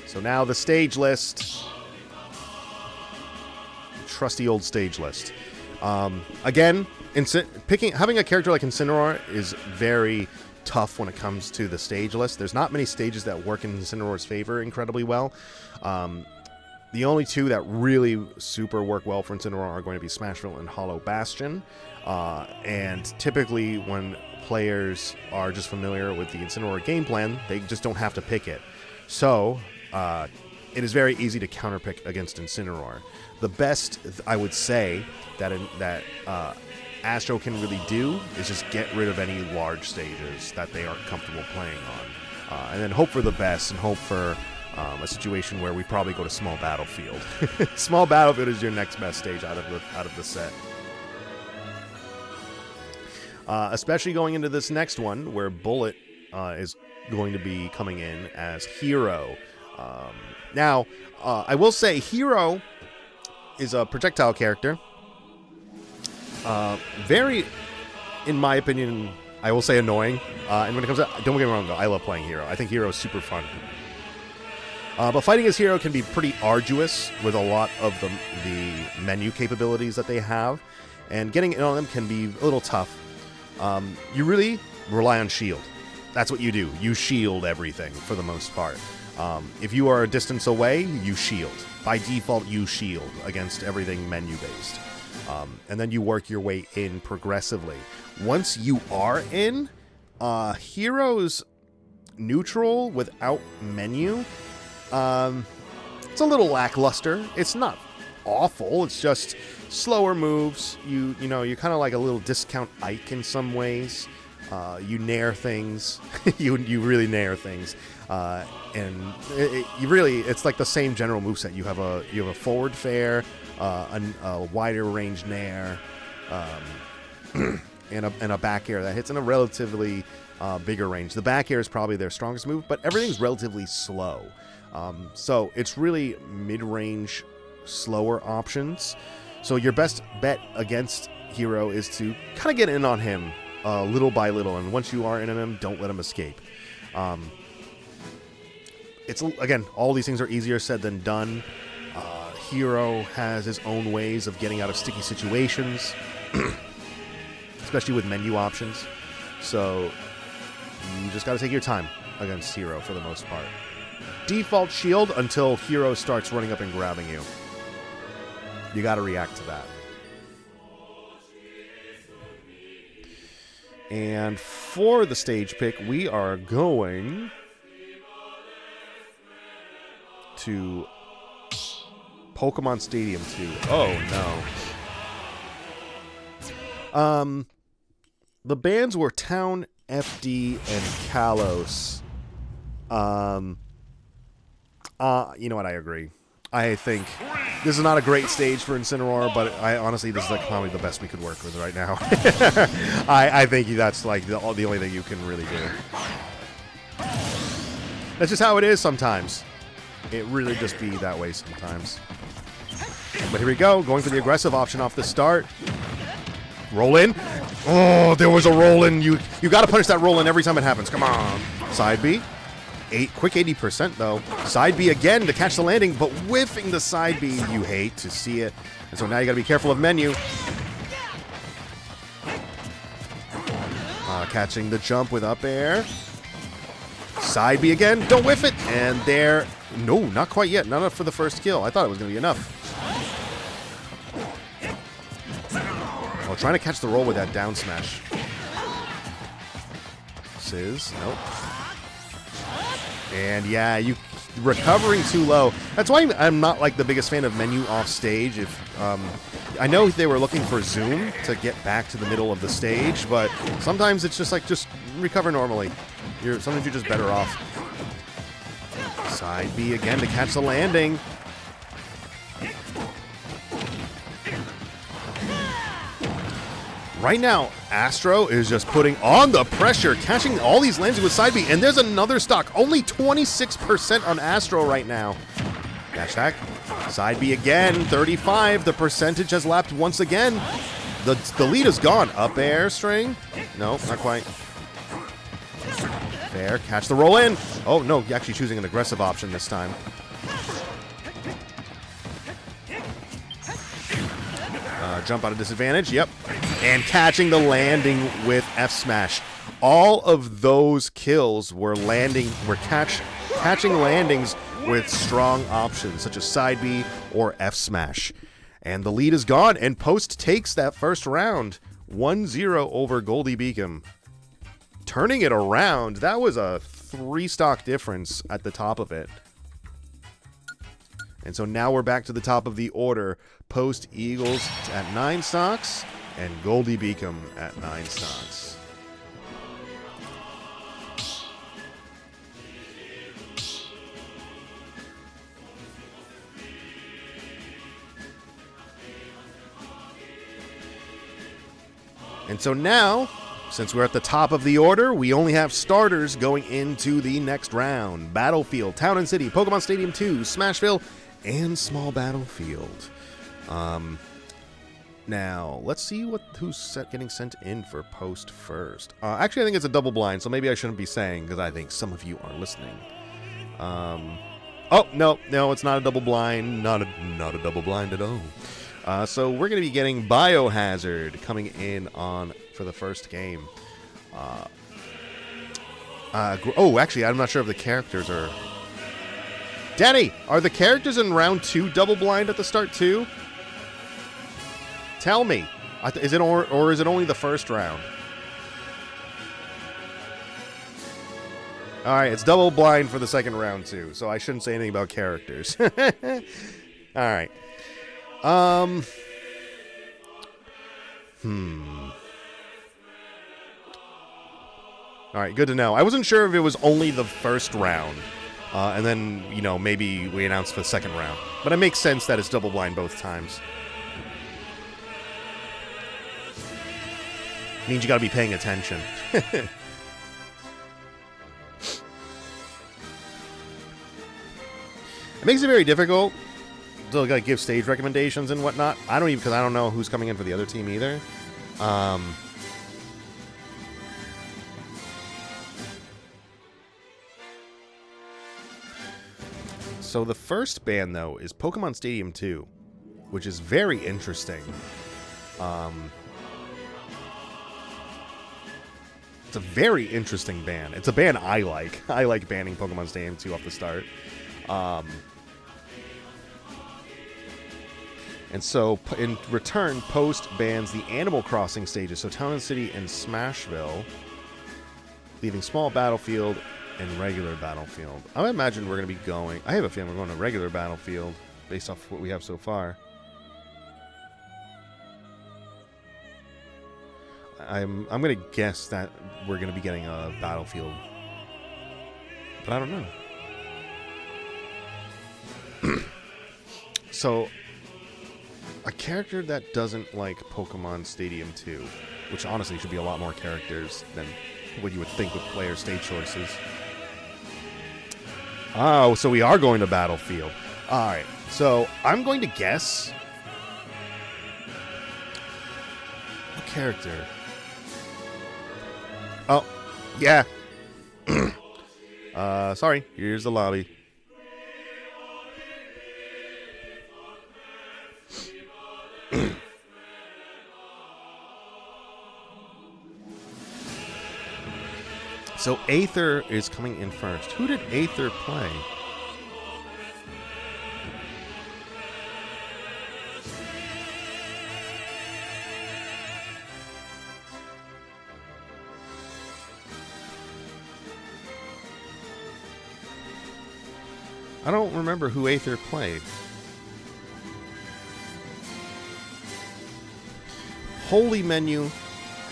So now the stage list. Trusty old stage list. Again, having a character like Incineroar is very tough when it comes to the stage list. There's not many stages that work in Incineroar's favor incredibly well. The only two that really super work well for Incineroar are going to be Smashville and Hollow Bastion. And typically when players are just familiar with the Incineroar game plan, they just don't have to pick it. So it is very easy to counterpick against Incineroar. The best, I would say, that Astro can really do is just get rid of any large stages that they aren't comfortable playing on. And then hope for the best and hope for a situation where we probably go to Small Battlefield. Small Battlefield is your next best stage out of the set. Especially going into this next one where Bullet is going to be coming in as Hero. Now, I will say Hero is a projectile character. Very, in my opinion, I will say annoying. And when it comes to, don't get me wrong though, I love playing Hero. I think Hero is super fun. But fighting as Hero can be pretty arduous with a lot of the menu capabilities that they have. And getting in on them can be a little tough. You really rely on shield. That's what you do. You shield everything for the most part. If you are a distance away, you shield. By default, you shield against everything menu-based. And then you work your way in progressively. Once you are in, Hero's neutral without menu, it's a little lackluster. It's not awful. It's just slower moves. You know, you're kind of like a little discount Ike in some ways. You nair things. you really nair things. And it's like the same general moveset. You have a forward fair, a wider range nair, and a back air that hits in a relatively bigger range. The back air is probably their strongest move, but everything's relatively slow. So it's really mid-range, slower options. So your best bet against Hero is to kind of get in on him little by little, and once you are in on him, don't let him escape. It's again, all these things are easier said than done. Hero has his own ways of getting out of sticky situations, especially with menu options. So you just got to take your time against Hero for the most part. Default shield until Hero starts running up and grabbing you. You got to react to that. And for the stage pick, we are going to Pokemon Stadium 2. Oh, no. The bands were Town, FD, and Kalos. You know what? I agree. I think this is not a great stage for Incineroar, but honestly, this is like probably the best we could work with right now. I think that's like the only thing you can really do. That's just how it is sometimes. It really just be that way sometimes. But here we go, going for the aggressive option off the start. Roll in. Oh, there was a roll in. You got to punish that roll in every time it happens. Come on. Side B. Quick 80% though. Side B again to catch the landing, but whiffing the side B. You hate to see it. And so now you got to be careful of menu. Catching the jump with up air. Side B again. Don't whiff it. And there. No, not quite yet. Not enough for the first kill. I thought it was going to be enough. Oh, trying to catch the roll with that down smash. Sizz. Nope. And yeah, you recovering too low. That's why I'm not like the biggest fan of menu off stage. If I know they were looking for zoom to get back to the middle of the stage, but sometimes it's just like just recover normally. Sometimes you're just better off. Side B again to catch the landing. Right now, Astro is just putting on the pressure, catching all these landings with side B, and there's another stock. Only 26% on Astro right now. Dash attack. Side B again, 35. The percentage has lapped once again. The lead is gone. Up air string. No, not quite. Fair. Catch the roll in. Oh, no, you're actually choosing an aggressive option this time. Jump out of disadvantage. Yep. And catching the landing with F smash. All of those kills were catching landings with strong options such as side B or F smash. And the lead is gone, and Post takes that first round 1-0 over Goldey Beacom. Turning it around, that was a 3-stock difference at the top of it. And so now we're back to the top of the order. Post Eagles at 9 stocks and Goldey Beacom at 9 stocks. And so now, since we're at the top of the order, we only have starters going into the next round. Battlefield, Town and City, Pokemon Stadium 2, Smashville, and Small Battlefield. Now, let's see who's getting sent in for Post first. Actually, I think it's a double blind, so maybe I shouldn't be saying, because I think some of you are listening. Oh, no, it's not a double blind. Not a double blind at all. So we're going to be getting Biohazard coming in for the first game. Actually, I'm not sure if the characters are... Denny, are the characters in round 2 double blind at the start too? Tell me. Is it or is it only the first round? All right, it's double blind for the second round too, so I shouldn't say anything about characters. All right. Alright, good to know. I wasn't sure if it was only the first round. And then, you know, maybe we announce for the second round. But it makes sense that it's double blind both times. Means you gotta be paying attention. It makes it very difficult to like give stage recommendations and whatnot. I don't even, because I don't know who's coming in for the other team either. So the first ban though is Pokemon Stadium 2, which is very interesting. It's a very interesting ban. It's a ban I like. I like banning Pokemon Stadium 2 off the start. And so, in return, Post bans the Animal Crossing stages, so Town and City and Smashville, leaving Small Battlefield and Regular Battlefield. I imagine we're going to be going... I have a feeling we're going to Regular Battlefield, based off what we have so far. I'm going to guess that we're going to be getting a Battlefield. But I don't know. So... a character that doesn't like Pokemon Stadium 2, which honestly should be a lot more characters than what you would think with player stage choices. Oh, so we are going to Battlefield. Alright, so I'm going to guess... what character? Oh, yeah. Sorry, here's the lobby. So Aether is coming in first. Who did Aether play? I don't remember who Aether played. Holy Menu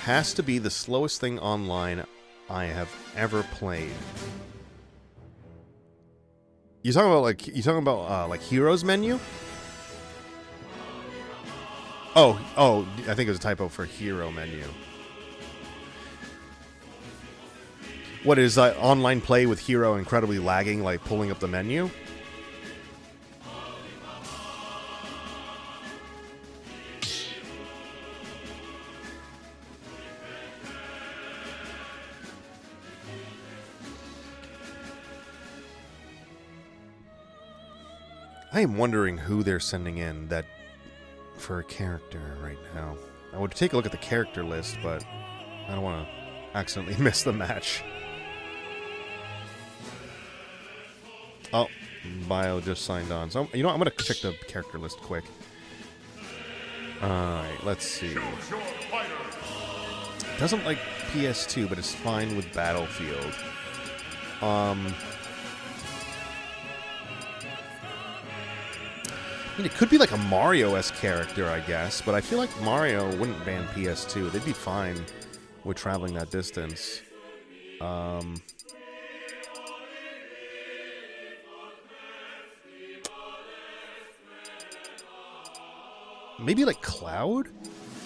has to be the slowest thing online I have ever played. You talking about like Heroes Menu? Oh, I think it was a typo for Hero Menu. What is online play with Hero incredibly lagging, like pulling up the menu? I am wondering who they're sending in that for a character right now. I would take a look at the character list, but I don't want to accidentally miss the match. Oh, Bio just signed on. So, you know what? I'm going to check the character list quick. Alright, let's see. Doesn't like PS2, but it's fine with Battlefield. I mean, it could be like a Mario-esque character, I guess, but I feel like Mario wouldn't ban PS2. They'd be fine with traveling that distance. Maybe like Cloud?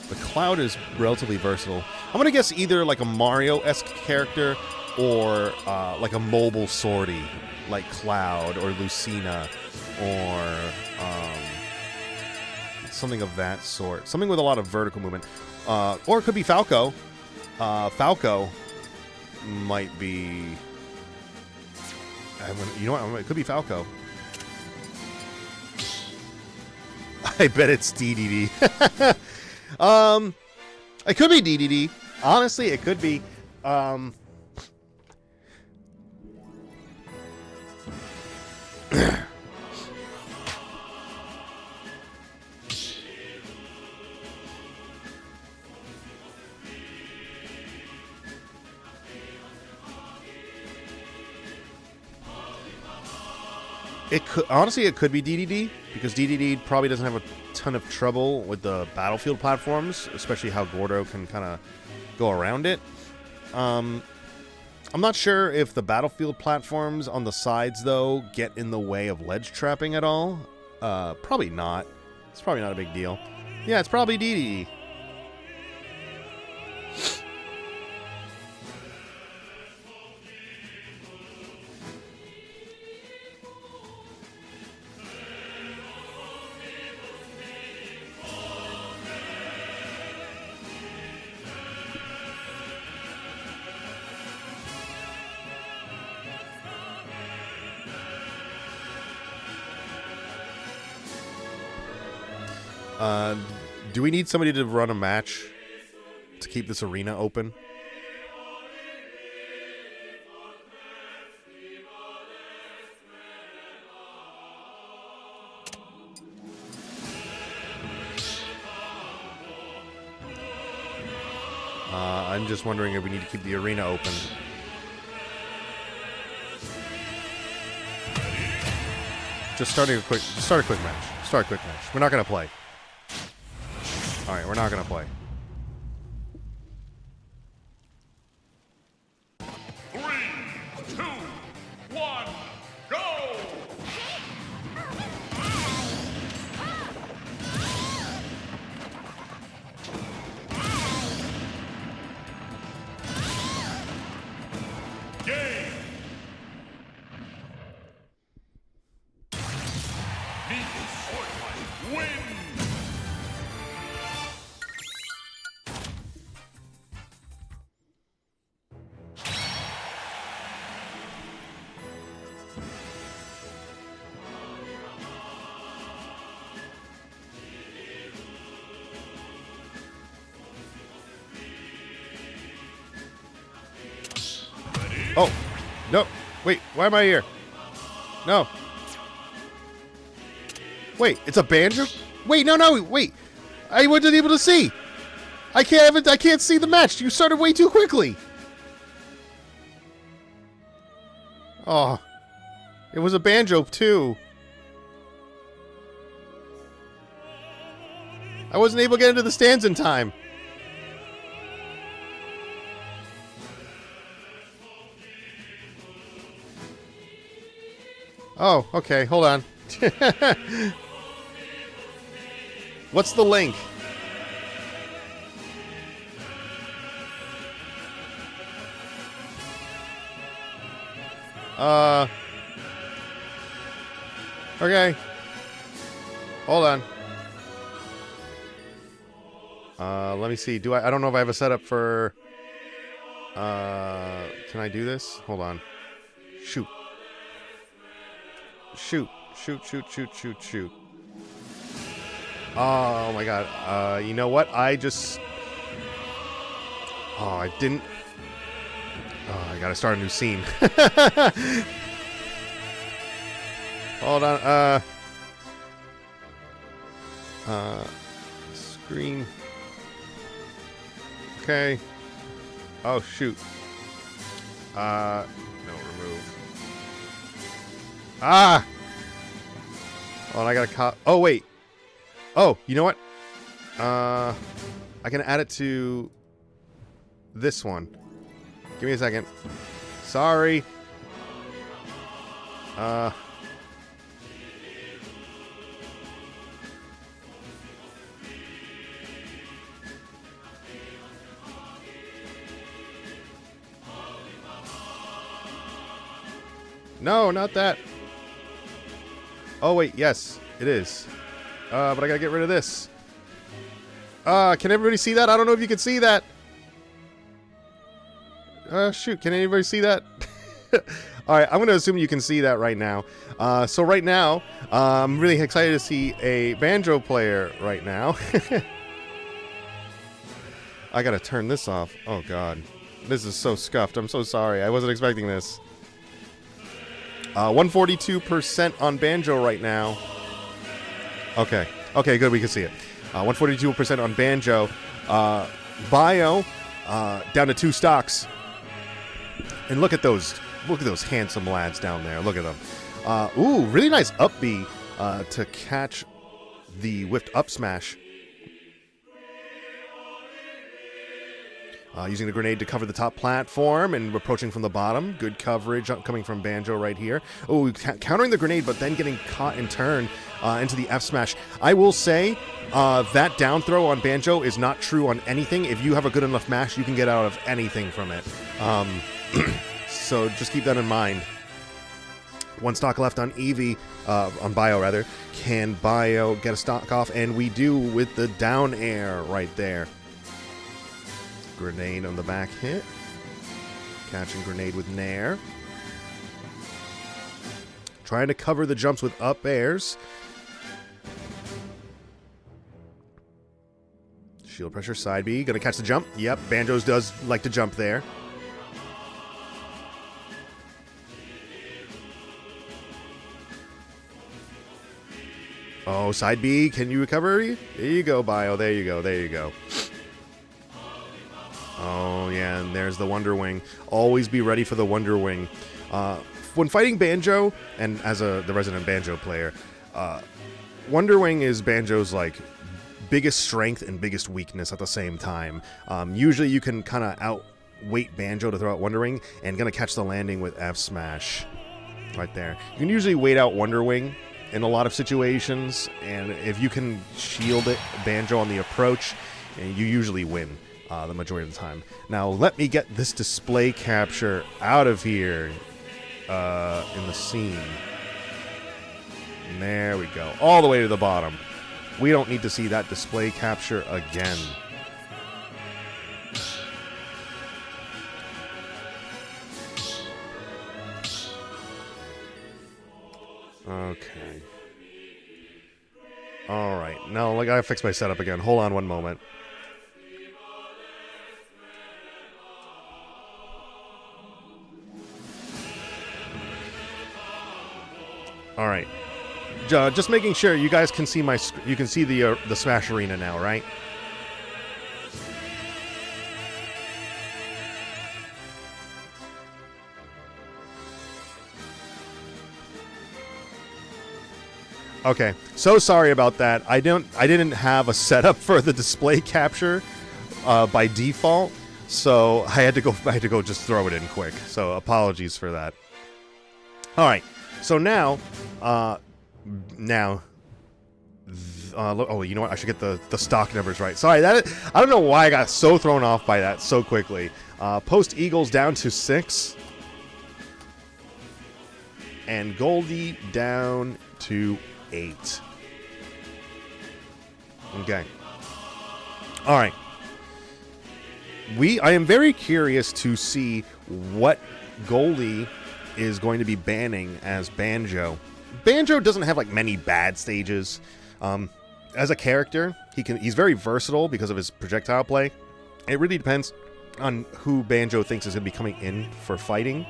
But Cloud is relatively versatile. I'm going to guess either like a Mario-esque character or like a mobile Swordy, like Cloud or Lucina or something of that sort. Something with a lot of vertical movement. Or it could be Falco. Falco might be... you know what? It could be Falco. I bet it's DDD. It could be DDD. Honestly, it could be. It could, honestly, it could be DDD because DDD probably doesn't have a ton of trouble with the battlefield platforms, especially how Gordo can kind of go around it. I'm not sure if the battlefield platforms on the sides, though, get in the way of ledge trapping at all. Probably not. It's probably not a big deal. Yeah, it's probably DDD. Do we need somebody to run a match to keep this arena open? I'm just wondering if we need to keep the arena open. Just start a quick match. Start a quick match. We're not gonna play. All right, we're not gonna play. 3, 2, 1, go! Game! Mii Swordfighter wins! Oh, no. Wait, why am I here? No. Wait, it's a banjo? Wait, no, wait. I wasn't able to see. I can't see the match. You started way too quickly. Oh. It was a banjo, too. I wasn't able to get into the stands in time. Oh, okay, hold on. What's the link? Okay. Hold on. Let me see. I don't know if I have a setup for... Can I do this? Hold on. Shoot. Shoot. Oh my god. You know what? I didn't... Oh, I gotta start a new scene. Hold on. Screen. Okay. Oh, shoot. No, remove. Ah! Oh, and I gotta oh, wait. Oh, you know what? I can add it to this one. Give me a second. Sorry. No, not that. Oh, wait, yes, it is. But I gotta get rid of this. Can everybody see that? I don't know if you can see that. Shoot, can anybody see that? Alright, I'm gonna assume you can see that right now. So right now, I'm really excited to see a banjo player right now. I gotta turn this off. Oh, God. This is so scuffed. I'm so sorry. I wasn't expecting this. 142% on banjo right now. Okay. Okay, good. We can see it. 142% on banjo. Bio, down to 2 stocks. And look at those handsome lads down there. Look at them. Ooh, really nice up B to catch the whiffed up smash. Using the grenade to cover the top platform and approaching from the bottom. Good coverage coming from Banjo right here. Oh, countering the grenade, but then getting caught in turn into the F smash. I will say that down throw on Banjo is not true on anything. If you have a good enough mash, you can get out of anything from it. So just keep that in mind. One stock left on Eevee, on Bio rather. Can Bio get a stock off? And we do with the down air right there. Grenade on the back hit. Catching grenade with Nair. Trying to cover the jumps with up airs. Shield pressure, side B. Gonna catch the jump. Yep, Banjo's does like to jump there. Oh, side B. Can you recover? There you go, Bio. There you go. There you go. Oh, yeah, and there's the Wonder Wing. Always be ready for the Wonder Wing. When fighting Banjo, and as the resident Banjo player, Wonder Wing is Banjo's, like, biggest strength and biggest weakness at the same time. Usually you can kind of outweight Banjo to throw out Wonder Wing, and gonna catch the landing with F Smash. Right there. You can usually wait out Wonder Wing in a lot of situations, and if you can shield it, Banjo on the approach, you usually win. The majority of the time. Now, let me get this display capture out of here in the scene. And there we go. All the way to the bottom. We don't need to see that display capture again. Okay. Alright. Now, I gotta fix my setup again. Hold on one moment. All right, just making sure you guys can see you can see the Smash Arena now, right? Okay, so sorry about that. I didn't have a setup for the display capture by default, so I had to go just throw it in quick. So apologies for that. All right. So now, oh, you know what? I should get the stock numbers right. Sorry, I don't know why I got so thrown off by that so quickly. Post Eagles down to 6. And Goldey down to 8. Okay. All right. I am very curious to see what Goldey is going to be banning as Banjo. Banjo doesn't have like many bad stages. As a character, he's very versatile because of his projectile play. It really depends on who Banjo thinks is going to be coming in for fighting.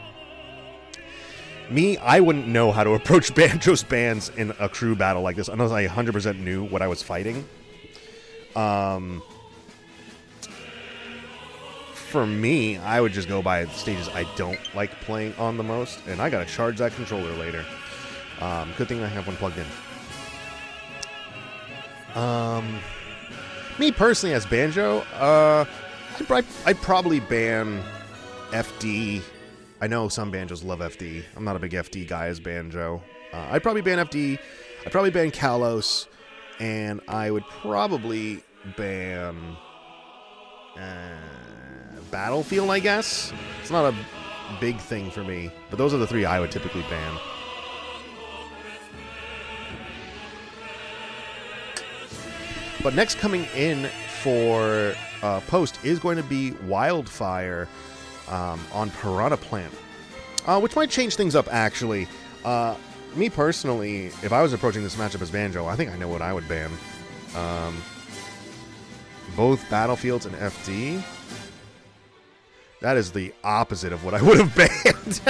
Me, I wouldn't know how to approach Banjo's bans in a crew battle like this unless I 100% knew what I was fighting. For me, I would just go by the stages I don't like playing on the most, and I gotta charge that controller later. Good thing I have one plugged in. Me personally, as Banjo, I'd probably ban FD. I know some Banjos love FD. I'm not a big FD guy as Banjo. I'd probably ban FD. I'd probably ban Kalos, and I would probably ban Battlefield, I guess. It's not a big thing for me, but those are the 3 I would typically ban. But next coming in for post is going to be Wildfire on Piranha Plant, which might change things up, actually. Me personally, if I was approaching this matchup as Banjo, I think I know what I would ban. Both Battlefields and FD. That is the opposite of what I would have banned.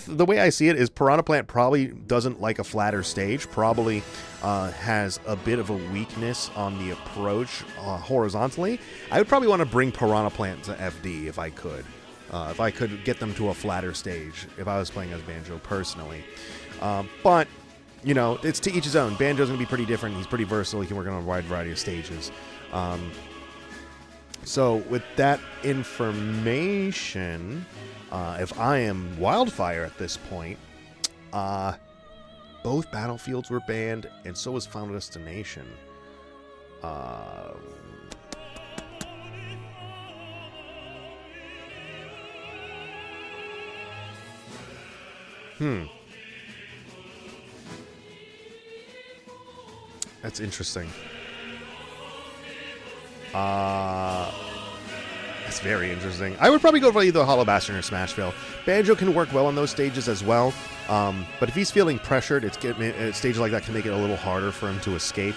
The way I see it is Piranha Plant probably doesn't like a flatter stage, probably has a bit of a weakness on the approach horizontally. I would probably want to bring Piranha Plant to FD if I could. If I could get them to a flatter stage, if I was playing as Banjo personally. But you know, it's to each his own. Banjo's going to be pretty different. He's pretty versatile. He can work on a wide variety of stages. So with that information, if I am Wildfire at this point, both battlefields were banned, and so was Final Destination. That's interesting. That's very interesting. I would probably go for either Hollow Bastion or Smashville. Banjo can work well on those stages as well, but if he's feeling pressured, stages like that can make it a little harder for him to escape.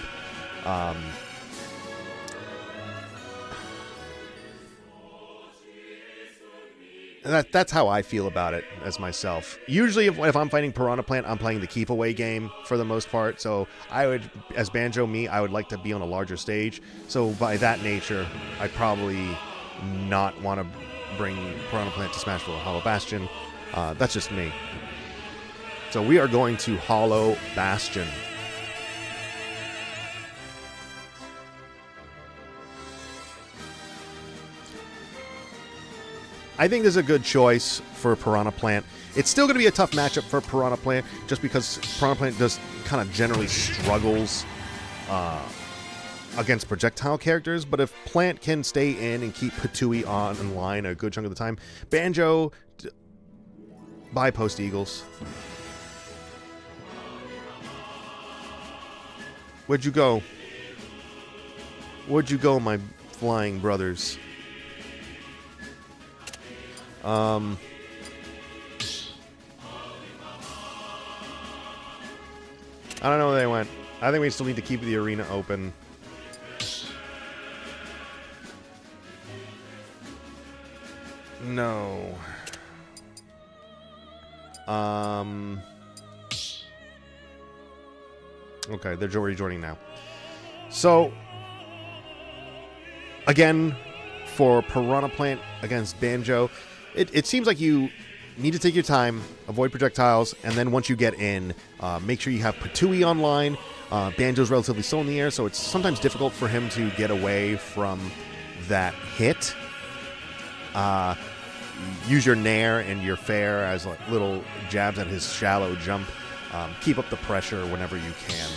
That's how I feel about it as myself. Usually, if I'm fighting Piranha Plant, I'm playing the keep away game for the most part. So I would, as Banjo me, I would like to be on a larger stage. So by that nature, I'd probably not want to bring Piranha Plant to Smashville or Hollow Bastion. That's just me. So we are going to Hollow Bastion. I think this is a good choice for Piranha Plant. It's still going to be a tough matchup for Piranha Plant, just because Piranha Plant just kind of generally struggles against projectile characters. But if Plant can stay in and keep Patooey on in line a good chunk of the time, Banjo, bye Post Eagles. Where'd you go? Where'd you go, my flying brothers? I don't know where they went. I think we still need to keep the arena open. No. Okay, they're rejoining now. So, again, for Piranha Plant against Banjo, it seems like you need to take your time, avoid projectiles, and then once you get in, make sure you have Patooey online. Banjo's relatively slow in the air, so it's sometimes difficult for him to get away from that hit. Use your Nair and your Fair as like little jabs at his shallow jump. Keep up the pressure whenever you can.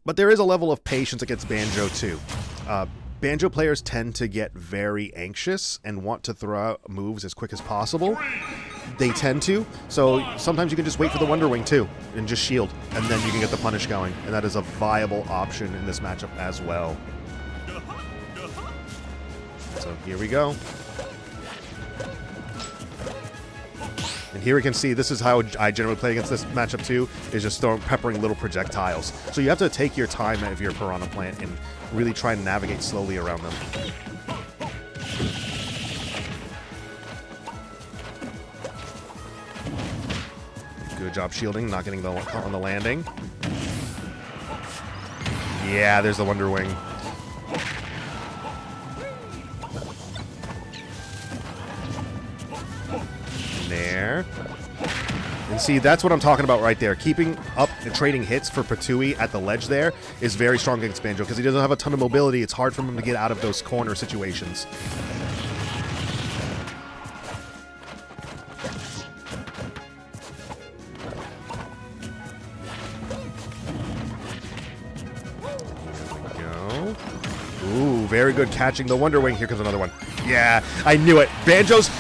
But there is a level of patience against Banjo, too. Banjo players tend to get very anxious and want to throw out moves as quick as possible. They tend to. So sometimes you can just wait for the Wonder Wing, too, and just shield. And then you can get the punish going. And that is a viable option in this matchup as well. So here we go. And here we can see, this is how I generally play against this matchup too, is just peppering little projectiles. So you have to take your time if you're a Piranha Plant and really try and navigate slowly around them. Good job shielding, not getting on the landing. Yeah, there's the Wonder Wing. There. And see, that's what I'm talking about right there. Keeping up and trading hits for Patooey at the ledge there is very strong against Banjo because he doesn't have a ton of mobility. It's hard for him to get out of those corner situations. There we go. Ooh, very good catching the Wonder Wing. Here comes another one. Yeah, I knew it. Banjo's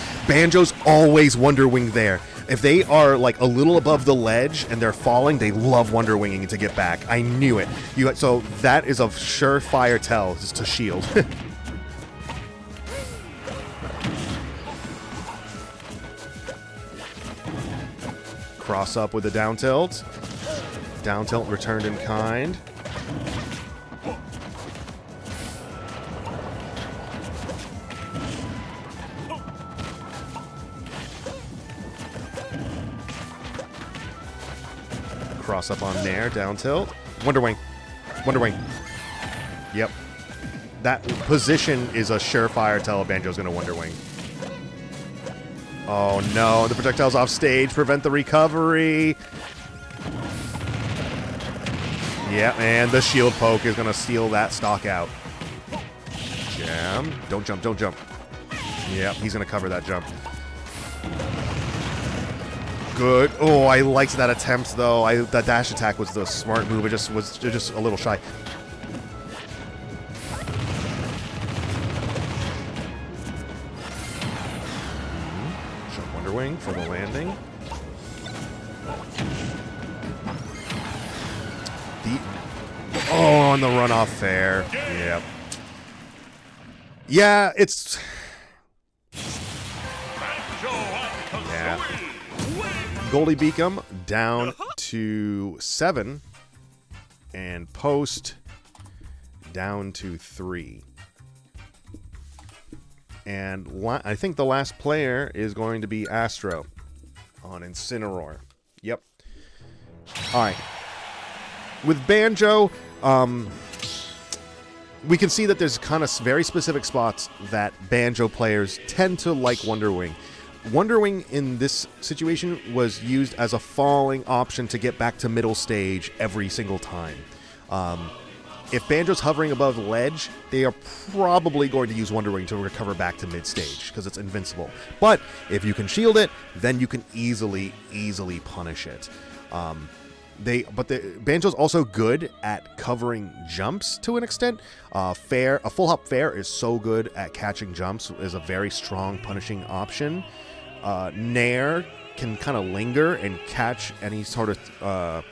always Wonder Wing there. If they are like a little above the ledge and they're falling, they love Wonder Winging to get back. I knew it. So that is a surefire tell just to shield. Cross up with the down tilt. Down tilt returned in kind. Cross up on Nair, down tilt. Wonder Wing. Wonder Wing. Yep. that position is a surefire tell Banjo's going to Wonder Wing. Oh no, the projectile's off stage. Prevent the recovery. Yeah, and the shield poke is going to steal that stock out. Jam. Don't jump, don't jump. Yep, he's going to cover that jump. Good. Oh, I liked that attempt, though. That dash attack was the smart move. It just was just a little shy. Shot Wonder Wing for the landing. Oh, on the runoff fair. Yep. Yeah, it's... Yeah. Goldey Beacom down to 7. And Post down to 3. And I think the last player is going to be Astro on Incineroar. Yep. All right. With Banjo, we can see that there's kind of very specific spots that Banjo players tend to like Wonder Wing. Wonder Wing in this situation was used as a falling option to get back to middle stage every single time. If Banjo's hovering above the ledge, they are probably going to use Wonder Wing to recover back to mid-stage because it's invincible. But if you can shield it, then you can easily punish it. Banjo's also good at covering jumps to an extent. A full hop fair is so good at catching jumps, is a very strong punishing option. Nair can kind of linger and catch any sort of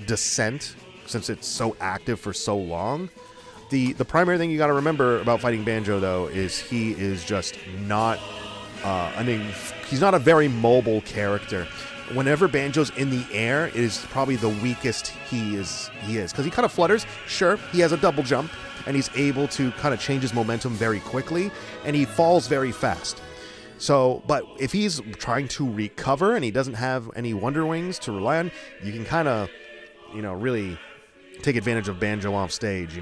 descent since it's so active for so long. The primary thing you got to remember about fighting Banjo, though, is he is just not. He's not a very mobile character. Whenever Banjo's in the air, it is probably the weakest he is because he kind of flutters. Sure, he has a double jump, and he's able to kind of change his momentum very quickly, and he falls very fast. So, but if he's trying to recover and he doesn't have any Wonder Wings to rely on, you can kind of, really take advantage of Banjo off stage,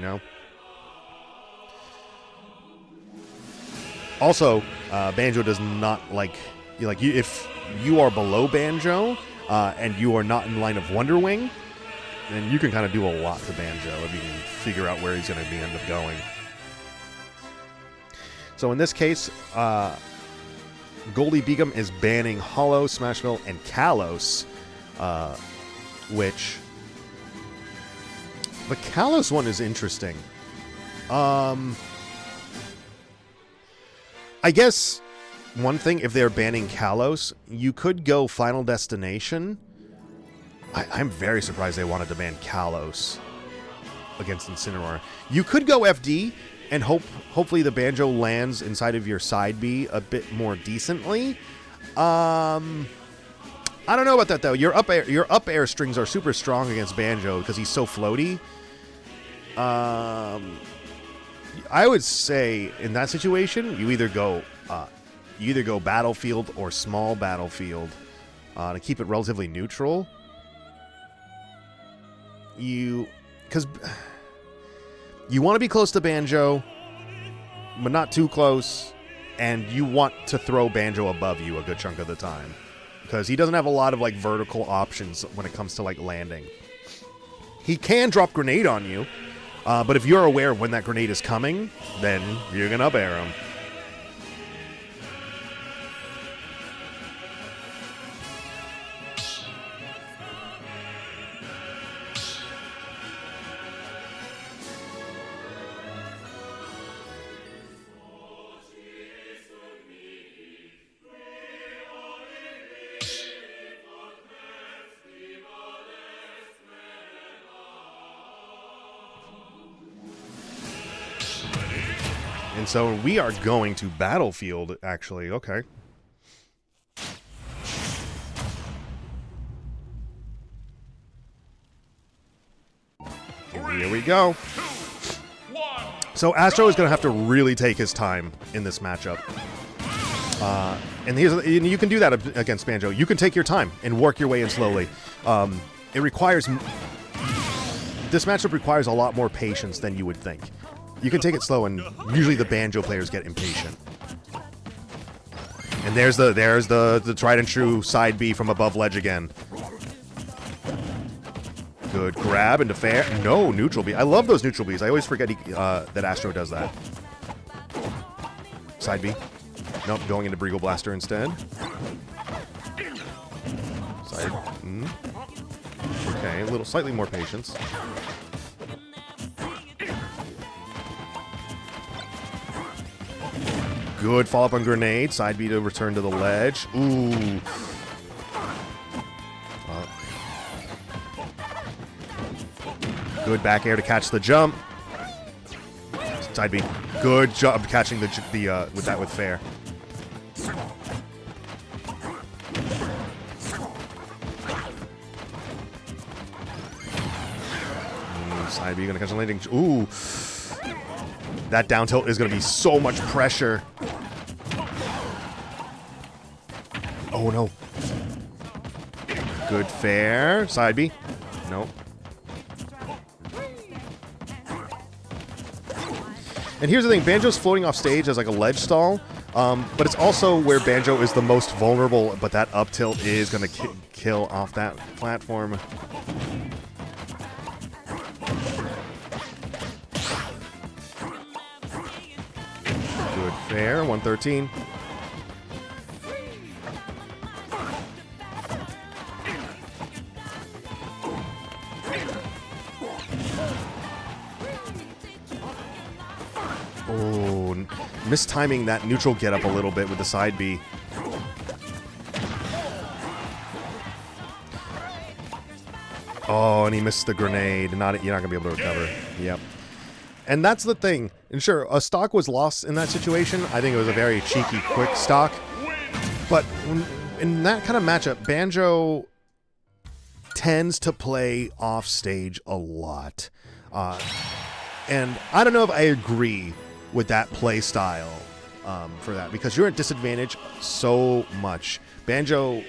Also, Banjo does not if you are below Banjo and you are not in line of Wonder Wing, then you can kind of do a lot to Banjo if you can figure out where he's going to end up going. So in this case, Goldey Beacom is banning Hollow, Smashville, and Kalos, which... The Kalos one is interesting. I guess one thing, if they're banning Kalos, you could go Final Destination. I'm very surprised they wanted to ban Kalos against Incineroar. You could go FD and hopefully the Banjo lands inside of your side B a bit more decently. I don't know about that though. Your up air strings are super strong against Banjo because he's so floaty. I would say in that situation you either go battlefield or small battlefield to keep it relatively neutral. Because you want to be close to Banjo, but not too close, and you want to throw Banjo above you a good chunk of the time because he doesn't have a lot of vertical options when it comes to landing. He can drop grenade on you, but if you're aware of when that grenade is coming, then you're gonna up air him. And so we are going to Battlefield, actually. Okay. Here we go. So Astro is going to have to really take his time in this matchup. And you can do that against Banjo. You can take your time and work your way in slowly. This matchup requires a lot more patience than you would think. You can take it slow, and usually the banjo players get impatient. And there's the tried and true side B from above ledge again. Good grab into fair. No, neutral B. I love those neutral Bs. I always forget that Astro does that. Side B. Nope, going into Breagle Blaster instead. Side. Okay, a little slightly more patience. Good follow-up on grenade. Side B to return to the ledge. Ooh. Good back air to catch the jump. Side B. Good job catching the with that with fair. Side B gonna catch the landing. Ooh. That down tilt is gonna be so much pressure. Oh no. Good fair. Side B. Nope. And here's the thing, Banjo's floating off stage as like a ledge stall, but it's also where Banjo is the most vulnerable, but that up tilt is going to kill off that platform. Good fair, 113. Oh, mistiming that neutral get up a little bit with the side B. Oh, and he missed the grenade. You're not going to be able to recover. Yep. And that's the thing. And sure, a stock was lost in that situation. I think it was a very cheeky, quick stock. But in that kind of matchup, Banjo tends to play off stage a lot. And I don't know if I agree with that play style for that, because you're at disadvantage so much. Banjo,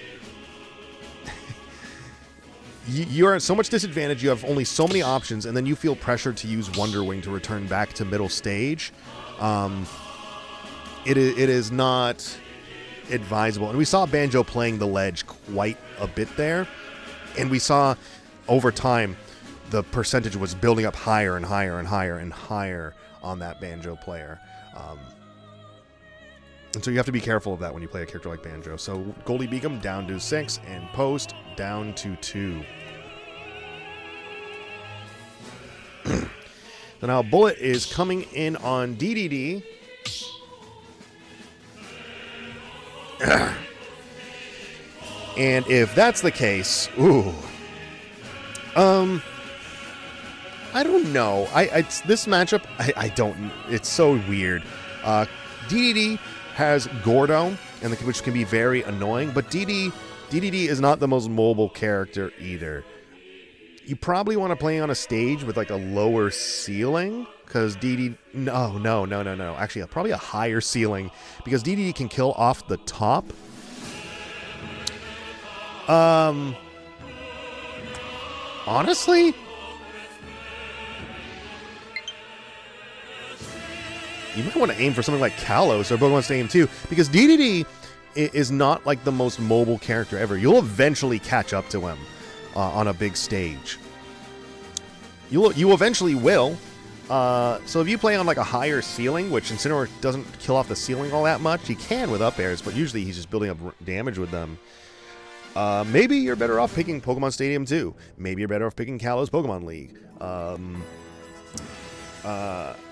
you're at so much disadvantage, you have only so many options, and then you feel pressured to use Wonder Wing to return back to middle stage. It is not advisable. And we saw Banjo playing the ledge quite a bit there, and we saw over time the percentage was building up higher and higher and higher and higher on that Banjo player. And so you have to be careful of that when you play a character like Banjo. So Goldey Beacom down to 6 and Post down to 2. So now Bullet is coming in on DDD. And if that's the case, ooh. I don't know. This matchup, I don't. It's so weird. DDD has Gordo, which can be very annoying. But DDD is not the most mobile character either. You probably want to play on a stage with like a lower ceiling, because DDD. No. Actually, probably a higher ceiling, because DDD can kill off the top. Honestly, you might want to aim for something like Kalos, or Bogo wants to aim too, because DDD is not like the most mobile character ever. You'll eventually catch up to him on a big stage. You eventually will. So if you play on like a higher ceiling, which Incineroar doesn't kill off the ceiling all that much, he can with up airs, but usually he's just building up damage with them. Maybe you're better off picking Pokemon Stadium 2. Maybe you're better off picking Kalos Pokemon League.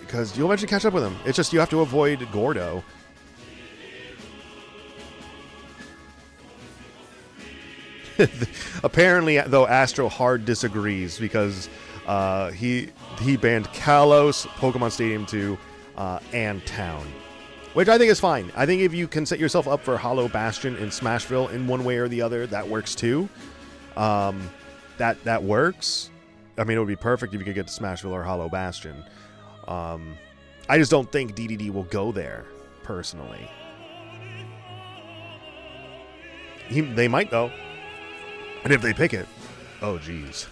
Because you'll eventually catch up with him. It's just you have to avoid Gordo. Apparently, though, Astro hard disagrees, because he banned Kalos, Pokemon Stadium 2, and Town. Which I think is fine. I think if you can set yourself up for Hollow Bastion in Smashville in one way or the other, that works too. That works. I mean, it would be perfect if you could get to Smashville or Hollow Bastion. I just don't think DDD will go there, personally. They might, though. And if they pick it, oh, geez.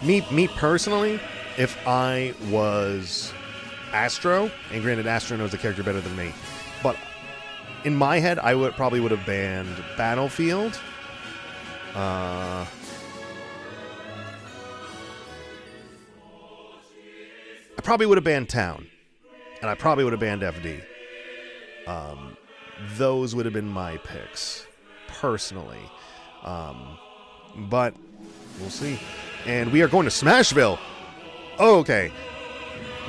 Me personally, if I was Astro, and granted Astro knows the character better than me, but in my head, I probably would have banned Battlefield. I probably would have banned Town. And I probably would have banned FD. Those would have been my picks, personally. But we'll see. And we are going to Smashville. Oh, okay.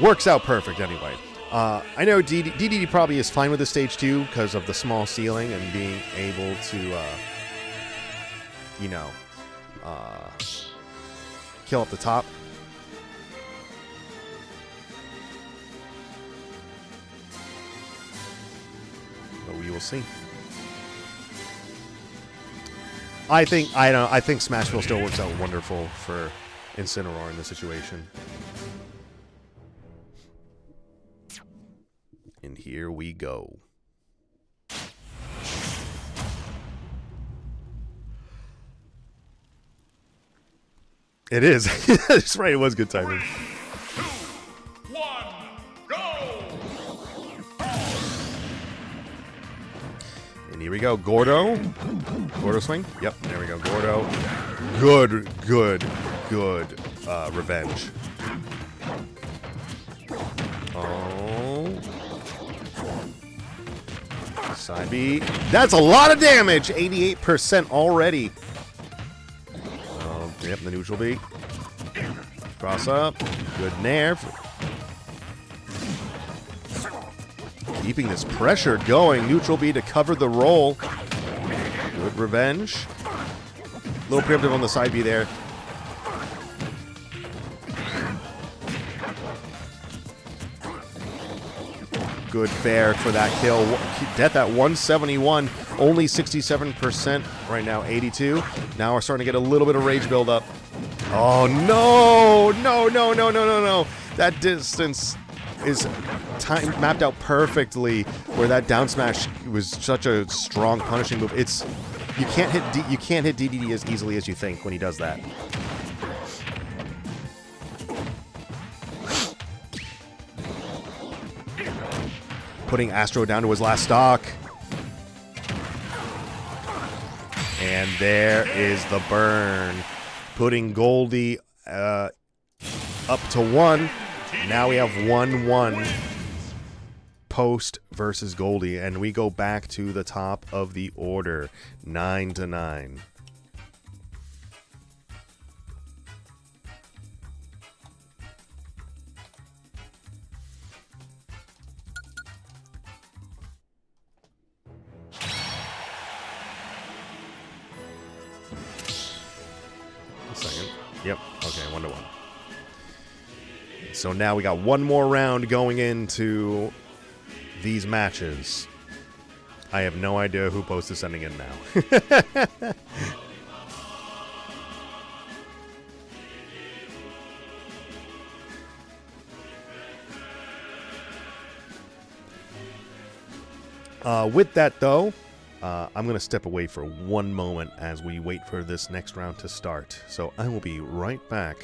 Works out perfect anyway. I know DDD probably is fine with the stage 2 because of the small ceiling and being able to, kill up the top. But we will see. I think Smashville still works out wonderful for Incineroar in this situation. And here we go. It is. That's right. It was good timing. 3, 2, 1, go! And here we go. Gordo swing. Yep. There we go. Gordo. Good revenge. Oh. Side B. That's a lot of damage. 88% already. Yep, the neutral B. Cross up. Good nerf. Keeping this pressure going. Neutral B to cover the roll. Good revenge. A little preemptive on the side B there. Good fair for that kill. Death at 171. Only 67% right now. 82. Now we're starting to get a little bit of rage build up. Oh, no. No. That distance is mapped out perfectly where that down smash was such a strong punishing move. You can't hit DDD as easily as you think when he does that. Putting Astro down to his last stock. And there is the burn. Putting Goldey up to 1. Now we have 1-1. Post versus Goldey. And we go back to the top of the order. 9-9. Second. Yep. Okay, 1-1. So now we got one more round going into these matches. I have no idea who Post is sending in now. With that, though, I'm going to step away for one moment as we wait for this next round to start. So I will be right back.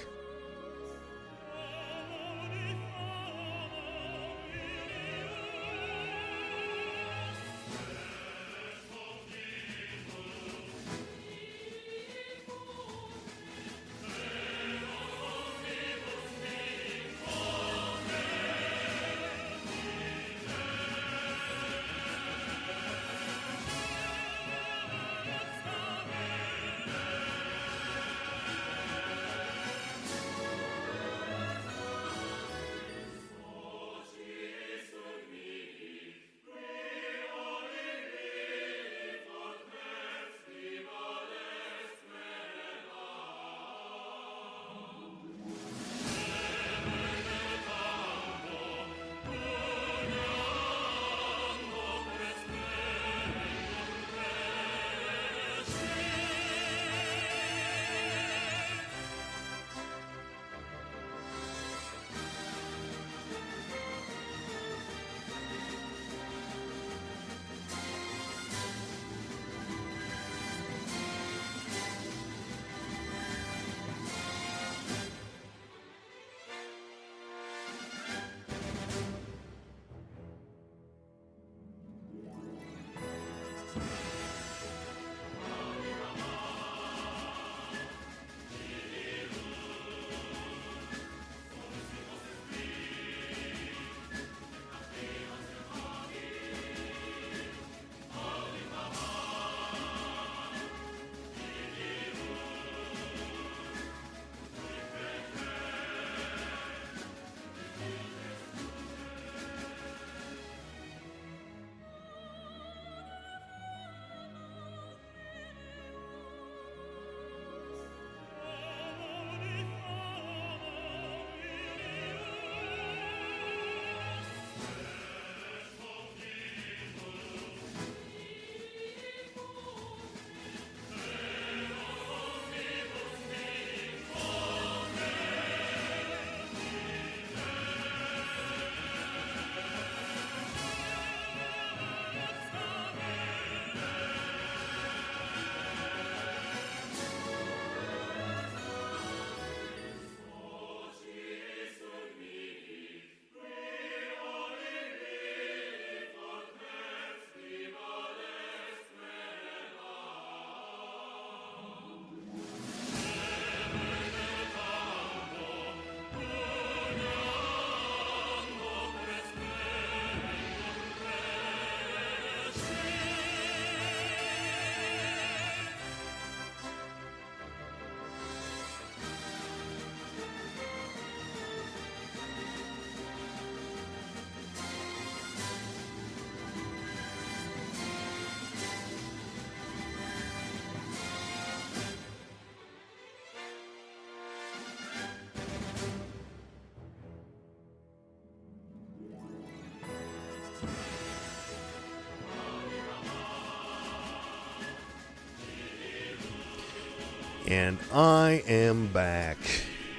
And I am back.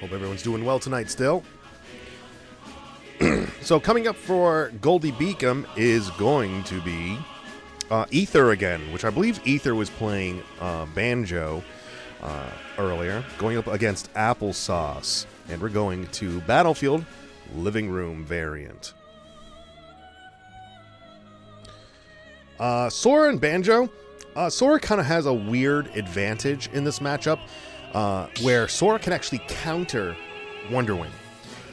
Hope everyone's doing well tonight still. So coming up for Goldey Beacom is going to be Ether again, which I believe Ether was playing Banjo earlier, going up against Applesauce. And we're going to Battlefield Living Room variant. Sora and Banjo. Sora kind of has a weird advantage in this matchup, where Sora can actually counter Wonder Wing.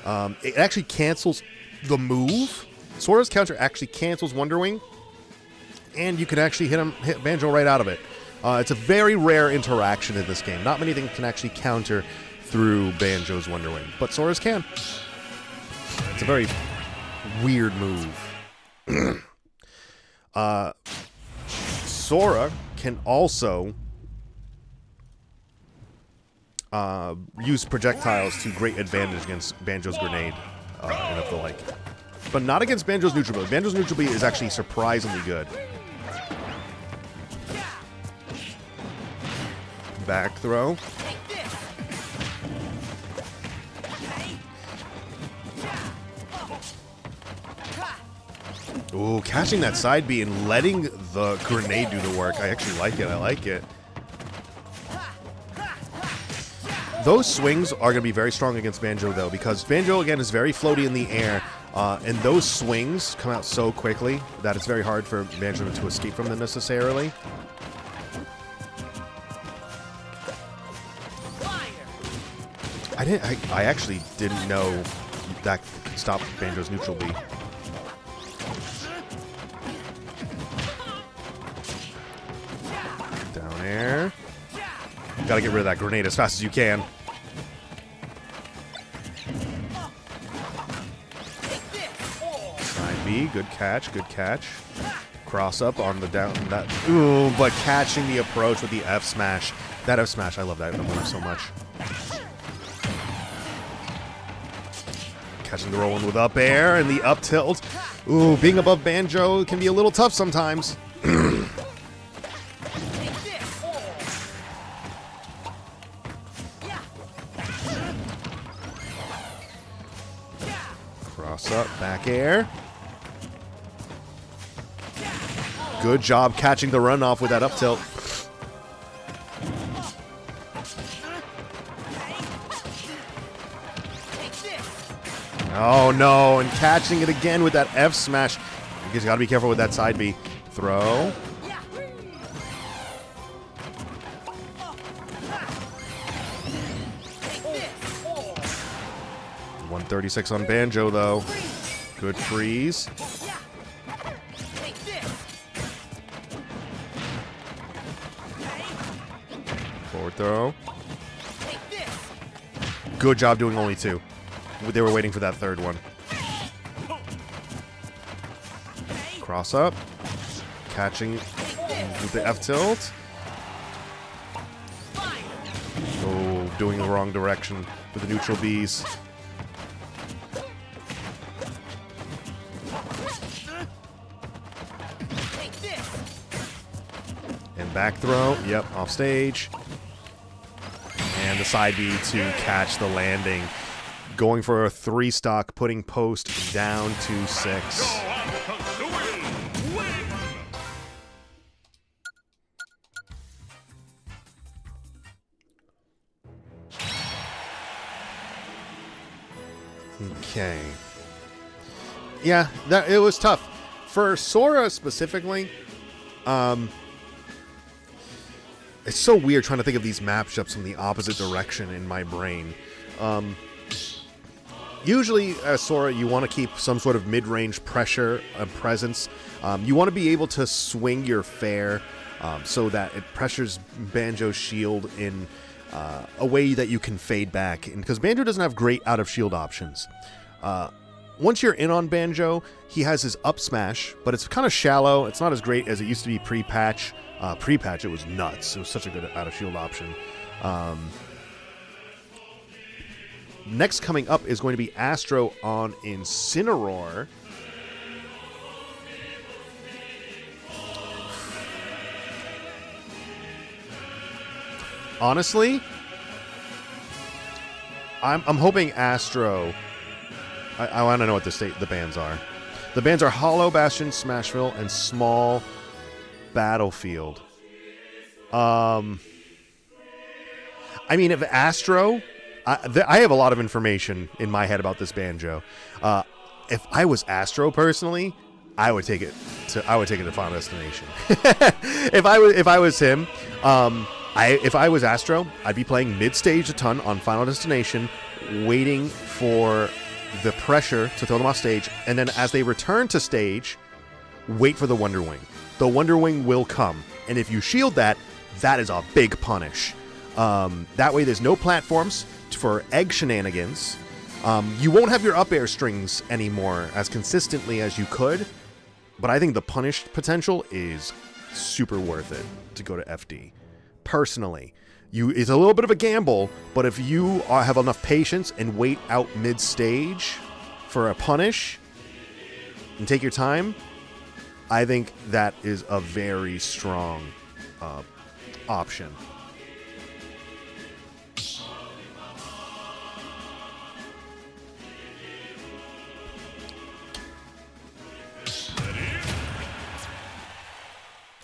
It actually cancels the move. Sora's counter actually cancels Wonder Wing, and you can actually hit Banjo right out of it. It's a very rare interaction in this game. Not many things can actually counter through Banjo's Wonder Wing, but Sora's can. It's a very weird move. Sora can also use projectiles to great advantage against Banjo's grenade and of the like. But not against Banjo's neutral B. Banjo's neutral B is actually surprisingly good. Back throw. Ooh, catching that side B and letting the grenade do the work. I actually like it. I like it. Those swings are going to be very strong against Banjo, though, because Banjo, again, is very floaty in the air, and those swings come out so quickly that it's very hard for Banjo to escape from them necessarily. I actually didn't know that could stop Banjo's neutral B. Down air. Gotta get rid of that grenade as fast as you can. Side B, good catch, good catch. Cross up on the down that. Ooh, but catching the approach with the F smash. That F smash, I love that move so much. Catching the roll in with up air and the up tilt. Ooh, being above Banjo can be a little tough sometimes. Cross up, back air. Good job catching the runoff with that up tilt. Oh no, and catching it again with that F smash. You just gotta be careful with that side B. Throw. 136 on Banjo, though. Good freeze. Forward throw. Good job doing only two. They were waiting for that third one. Cross up. Catching with the F tilt. Oh, doing the wrong direction with the neutral Bs. And back throw. Yep, off stage. And the side B to catch the landing. Going for a 3-stock, putting post down to 6. Okay. Yeah, it was tough. For Sora specifically, it's so weird trying to think of these matchups in the opposite direction in my brain. Usually, as Sora, you want to keep some sort of mid-range pressure and presence. You want to be able to swing your fair so that it pressures Banjo's shield in a way that you can fade back. And because Banjo doesn't have great out-of-shield options. Once you're in on Banjo, he has his up smash, but it's kind of shallow. It's not as great as it used to be pre-patch. Pre-patch, it was nuts. It was such a good out-of-shield option. Next coming up is going to be Astro on Incineroar. honestly, I'm hoping Astro. I want to know what the bands are. The bands are Hollow, Bastion, Smashville, and Small Battlefield. I mean, if Astro, I have a lot of information in my head about this banjo. If I was Astro personally, I would take it to Final Destination. if I was him, if I was Astro, I'd be playing mid stage a ton on Final Destination, waiting for the pressure to throw them off stage, and then as they return to stage, wait for the Wonder Wing. The Wonder Wing will come, and if you shield that, that is a big punish. That way there's no platforms for egg shenanigans. You won't have your up air strings anymore as consistently as you could, but I think the punish potential is super worth it to go to FD. Personally, it's a little bit of a gamble, but if you have enough patience and wait out mid-stage for a punish and take your time, I think that is a very strong option.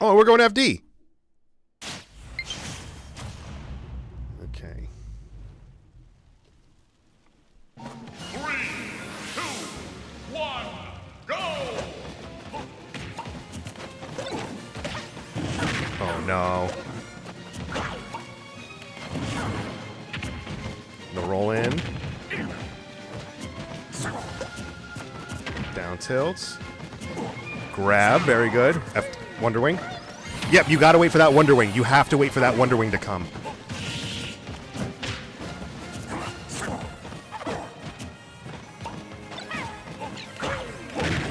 Oh, we're going FD. Okay. 3, 2, 1, go! Oh no. The roll in. Down tilts. Grab, very good. Wonder Wing. Yep, you gotta wait for that Wonder Wing. You have to wait for that Wonder Wing to come.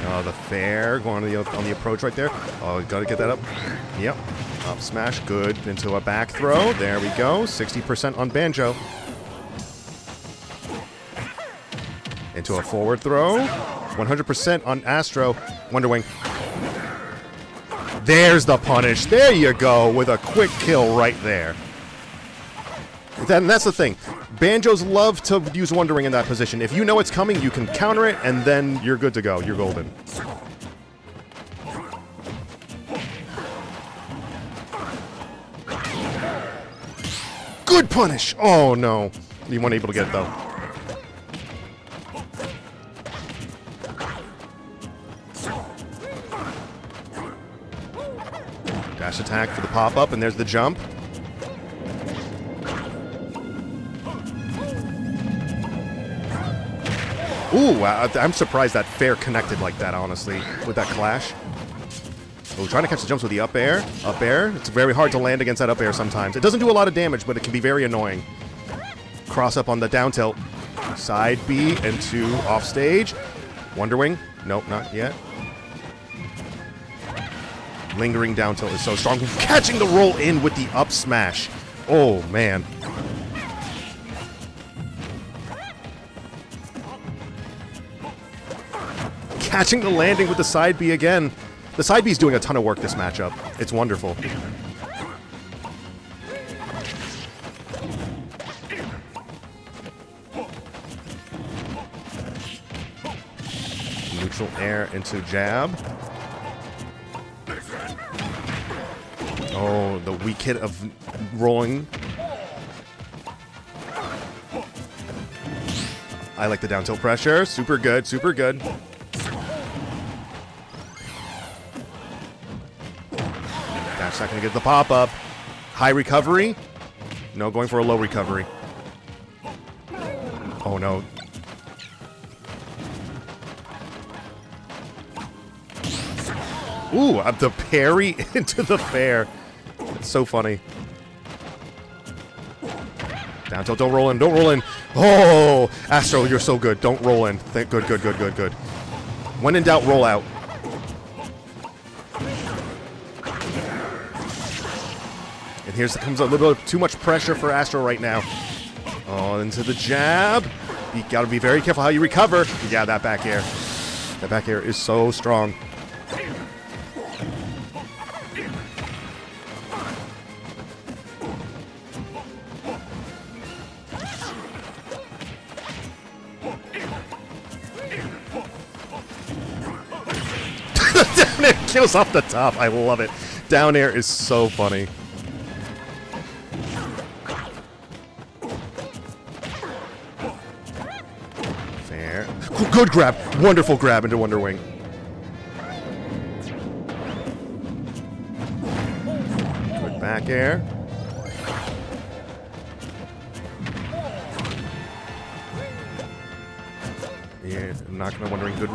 Oh, the fair going on the approach right there. Oh, gotta get that up. Yep. Up smash, good. Into a back throw. There we go. 60% on Banjo. Into a forward throw. 100% on Astro. Wonder Wing. There's the punish. There you go, with a quick kill right there. That's the thing. Banjos love to use Wonder Wing in that position. If you know it's coming, you can counter it, and then you're good to go. You're golden. Good punish! Oh, no. You weren't able to get it, though. Dash attack for the pop-up, and there's the jump. Ooh, I'm surprised that fair connected like that, honestly, with that clash. Oh, trying to catch the jumps with the up air. Up air. It's very hard to land against that up air sometimes. It doesn't do a lot of damage, but it can be very annoying. Cross up on the down tilt. Side B into off stage. Wonder Wing. Nope, not yet. Lingering down tilt is so strong. Catching the roll in with the up smash. Oh, man. Catching the landing with the side B again. The side B is doing a ton of work this matchup. It's wonderful. Neutral air into jab. Oh, the weak hit of rolling. I like the down tilt pressure. Super good, super good. Dash not gonna get the pop-up. High recovery. No, going for a low recovery. Oh no. Ooh, the parry into the fair. It's so funny. Down tilt, don't roll in, don't roll in. Oh, Astro, you're so good. Don't roll in. Good, good, good, good, good. When in doubt, roll out. And here's comes a little bit too much pressure for Astro right now. Oh, into the jab. You gotta be very careful how you recover. Yeah, that back air. That back air is so strong. kills off the top. I love it. Down air is so funny. Fair. Good grab. Wonderful grab into Wonder Wing. Good back air. Yeah, I'm not gonna wondering good.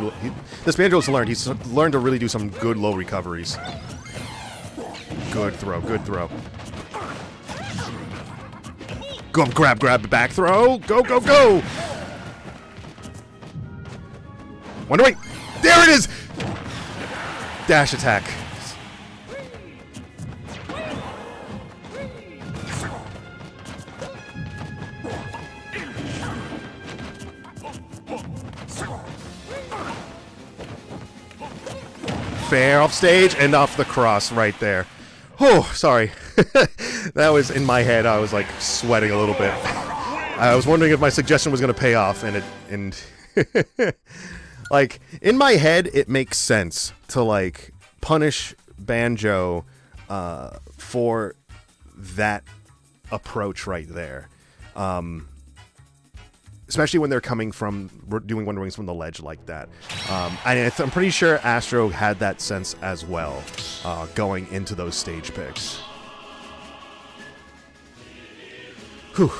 This Banjo's learned. He's learned to really do some good low recoveries. Good throw. Good throw. Go grab, back throw. Go, go, go. Wonder Wing. There it is. Dash attack. Fair off stage and off the cross right there. Oh, sorry. That was in my head. I was like sweating a little bit. I was wondering if my suggestion was going to pay off, and like in my head, it makes sense to like punish Banjo for that approach right there. Especially when they're coming from doing Wonder Wings from the ledge like that. I'm pretty sure Astro had that sense as well, going into those stage picks. Whew.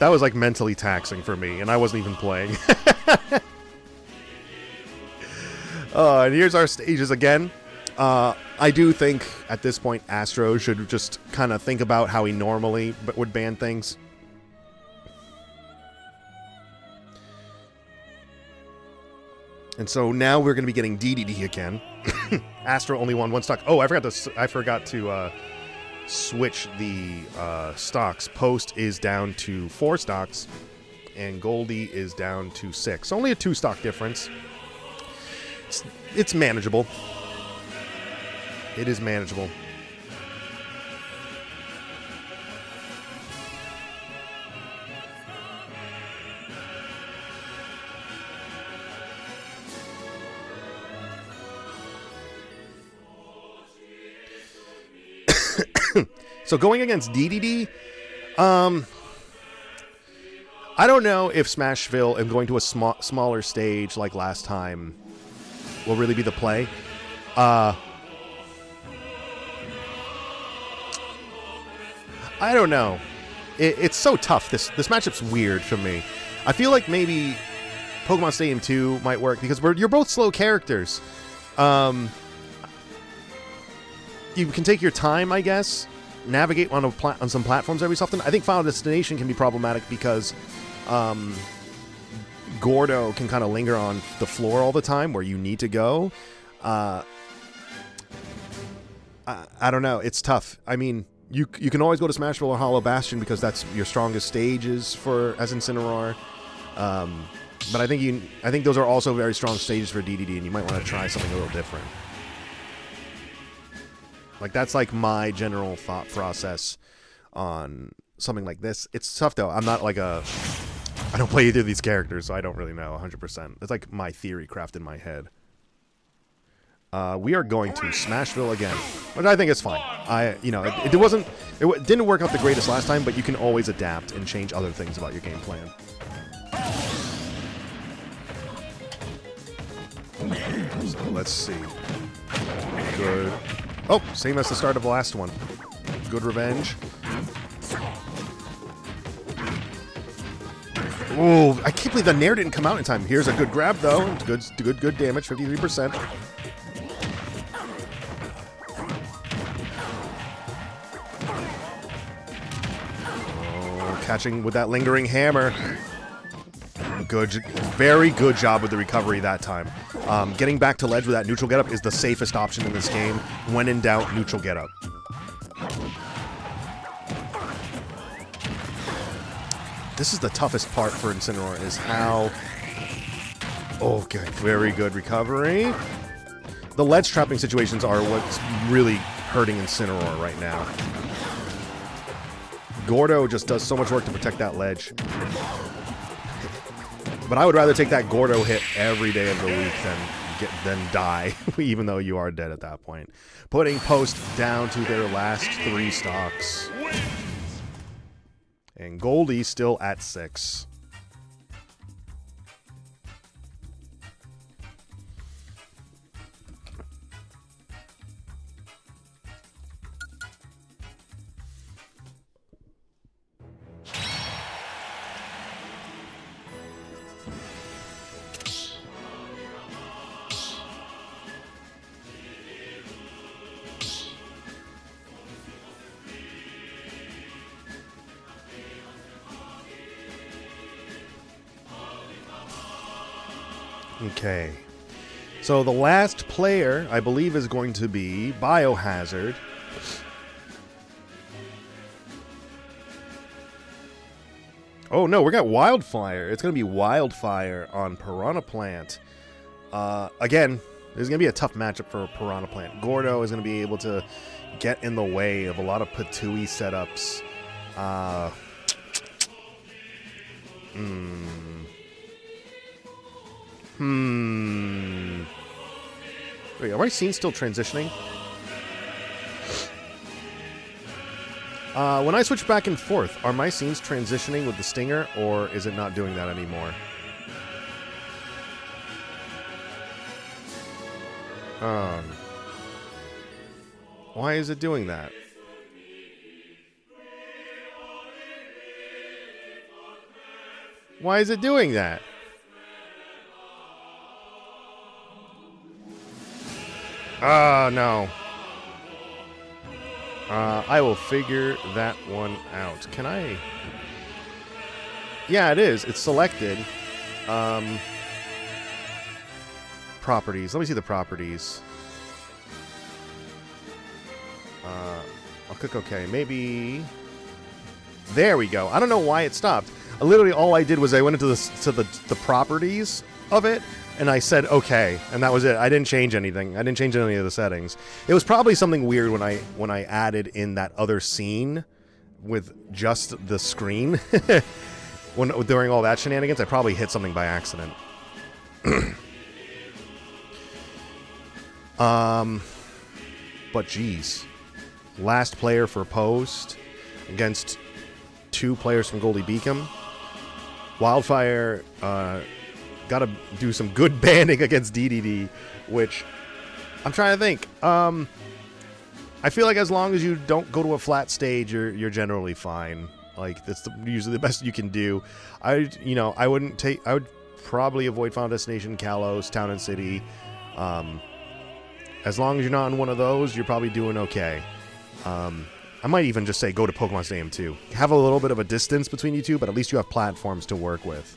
That was like mentally taxing for me, and I wasn't even playing. And here's our stages again. I do think at this point Astro should just kind of think about how he normally would ban things. And so now we're going to be getting DDD again. Astro only won one stock. Oh, I forgot to switch the stocks. Post is down to 4 stocks, and Goldey is down to 6. Only a 2 stock difference. It's manageable. It is manageable. So going against DDD, I don't know if Smashville and going to a smaller stage like last time will really be the play. I don't know. It's so tough. This matchup's weird for me. I feel like maybe Pokemon Stadium 2 might work because you're both slow characters. You can take your time, I guess. Navigate on some platforms every so often. I think Final Destination can be problematic because Gordo can kind of linger on the floor all the time where you need to go. I don't know. It's tough. I mean, you can always go to Smashville or Hollow Bastion because that's your strongest stages as Incineroar. But I think those are also very strong stages for DDD, and you might want to try something a little different. Like that's like my general thought process on something like this. It's tough though. I'm not like I don't play either of these characters, so I don't really know 100%. It's like my theory craft in my head. We are going to Smashville again, which I think is fine. It didn't work out the greatest last time, but you can always adapt and change other things about your game plan. So let's see. Good. Oh, same as the start of the last one. Good revenge. Oh, I can't believe the Nair didn't come out in time. Here's a good grab though. Good damage, 53%. Catching with that lingering hammer. Very good job with the recovery that time. Getting back to ledge with that neutral getup is the safest option in this game. When in doubt, neutral getup. This is the toughest part for Incineroar, is how... Okay, very good recovery. The ledge trapping situations are what's really hurting Incineroar right now. Gordo just does so much work to protect that ledge. But I would rather take that Gordo hit every day of the week than die, even though you are dead at that point. Putting Post down to their last 3 stocks. And Goldey still at 6. Okay, so the last player, I believe, is going to be Biohazard. Oh no, we got Wildfire. It's going to be Wildfire on Piranha Plant. Again, this is going to be a tough matchup for Piranha Plant. Gordo is going to be able to get in the way of a lot of Patooey setups. Wait, are my scenes still transitioning? When I switch back and forth, are my scenes transitioning with the stinger, or is it not doing that anymore? Why is it doing that? Why is it doing that? No. I will figure that one out. Can I? Yeah, it is. It's selected. Properties. Let me see the properties. I'll click OK. Maybe. There we go. I don't know why it stopped. Literally, all I did was I went into the properties of it, and I said OK, and that was it. I didn't change anything. I didn't change any of the settings. It was probably something weird when I added in that other scene with just the screen. During all that shenanigans, I probably hit something by accident. But geez, last player for Post against 2 players from Goldey Beacom. Wildfire got to do some good banding against DDD, which I'm trying to think. I feel like as long as you don't go to a flat stage, you're generally fine. Like that's usually the best you can do. I would probably avoid Final Destination, Kalos, Town and City. As long as you're not in one of those, you're probably doing okay. I might even just say go to Pokemon Stadium 2. Have a little bit of a distance between you two, but at least you have platforms to work with.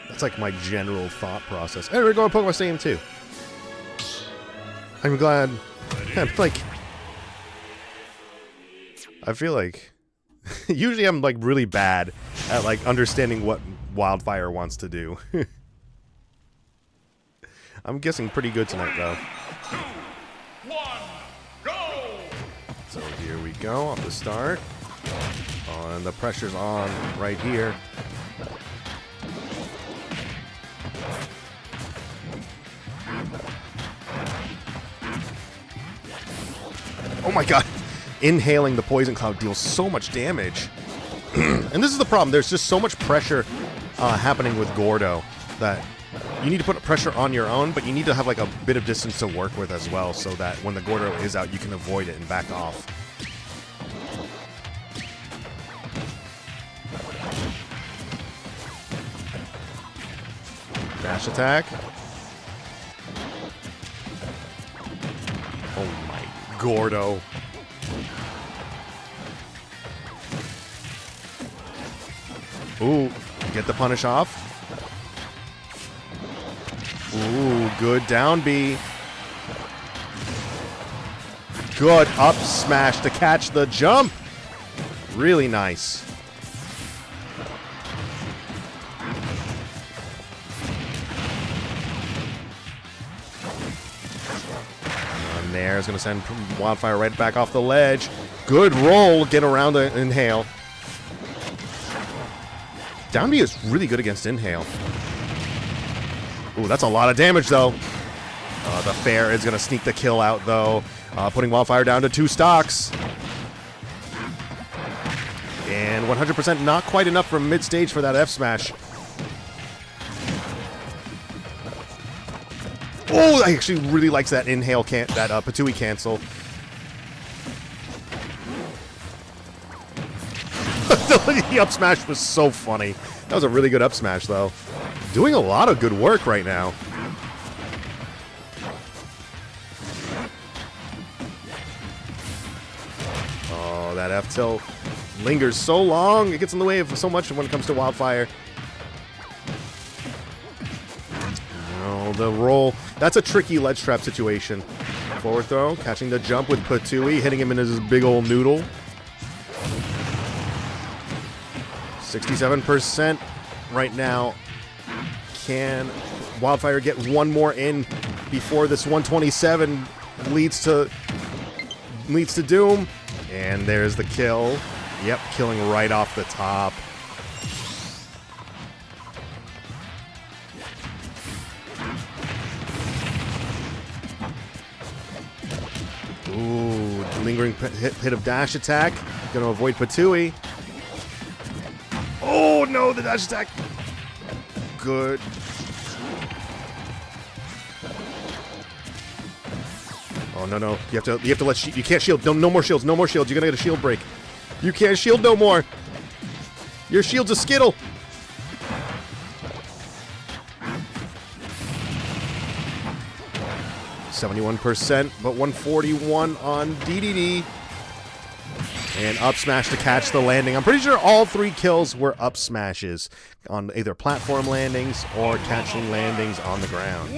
That's like my general thought process. Hey, we're going to Pokemon Stadium 2. I'm glad. I feel like usually I'm like really bad at like understanding what Wildfire wants to do. I'm guessing pretty good tonight though. 2, 1, go! So here we go off the start. Oh, and the pressure's on right here. Oh my god. Inhaling the Poison Cloud deals so much damage. And this is the problem. There's just so much pressure happening with Gordo that you need to put pressure on your own, but you need to have like a bit of distance to work with as well so that when the Gordo is out, you can avoid it and back off. Dash attack. Oh my Gordo. Ooh, get the punish off. Ooh, good down B. Good up smash to catch the jump. Really nice. Nair is going to send Wildfire right back off the ledge. Good roll. Get around the Inhale. Down B is really good against Inhale. Ooh, that's a lot of damage, though. The Fair is going to sneak the kill out, though. Putting Wildfire down to 2 stocks. And 100% not quite enough from mid-stage for that F-Smash. Oh, I actually really likes that Inhale, that Patui cancel. The up smash was so funny. That was a really good up smash, though. Doing a lot of good work right now. Oh, that F tilt lingers so long. It gets in the way of so much when it comes to Wildfire. Oh, the roll. That's a tricky ledge trap situation. Forward throw, catching the jump with Patui, hitting him in his big old noodle. 67% right now. Can Wildfire get one more in before this 127 leads to doom? And there's the kill. Yep, killing right off the top. Ooh, lingering hit of dash attack. Gonna avoid Patui. Oh no, the dash attack. Good. Oh no no! You have to let you can't shield. No more shields. No more shields. You're gonna get a shield break. You can't shield no more. Your shield's a skittle. %, but 141 on DDD. And up smash to catch the landing. I'm pretty sure all 3 kills were up smashes on either platform landings or catching landings on the ground.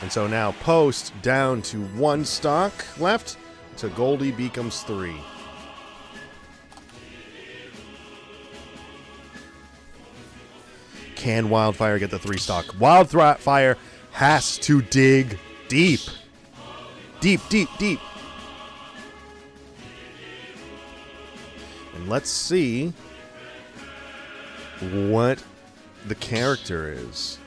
And so now Post down to 1 stock left to Goldey Beacom's 3. Can Wildfire get the 3 stock? Wildfire has to dig deep. Deep, deep, deep. And let's see what the character is.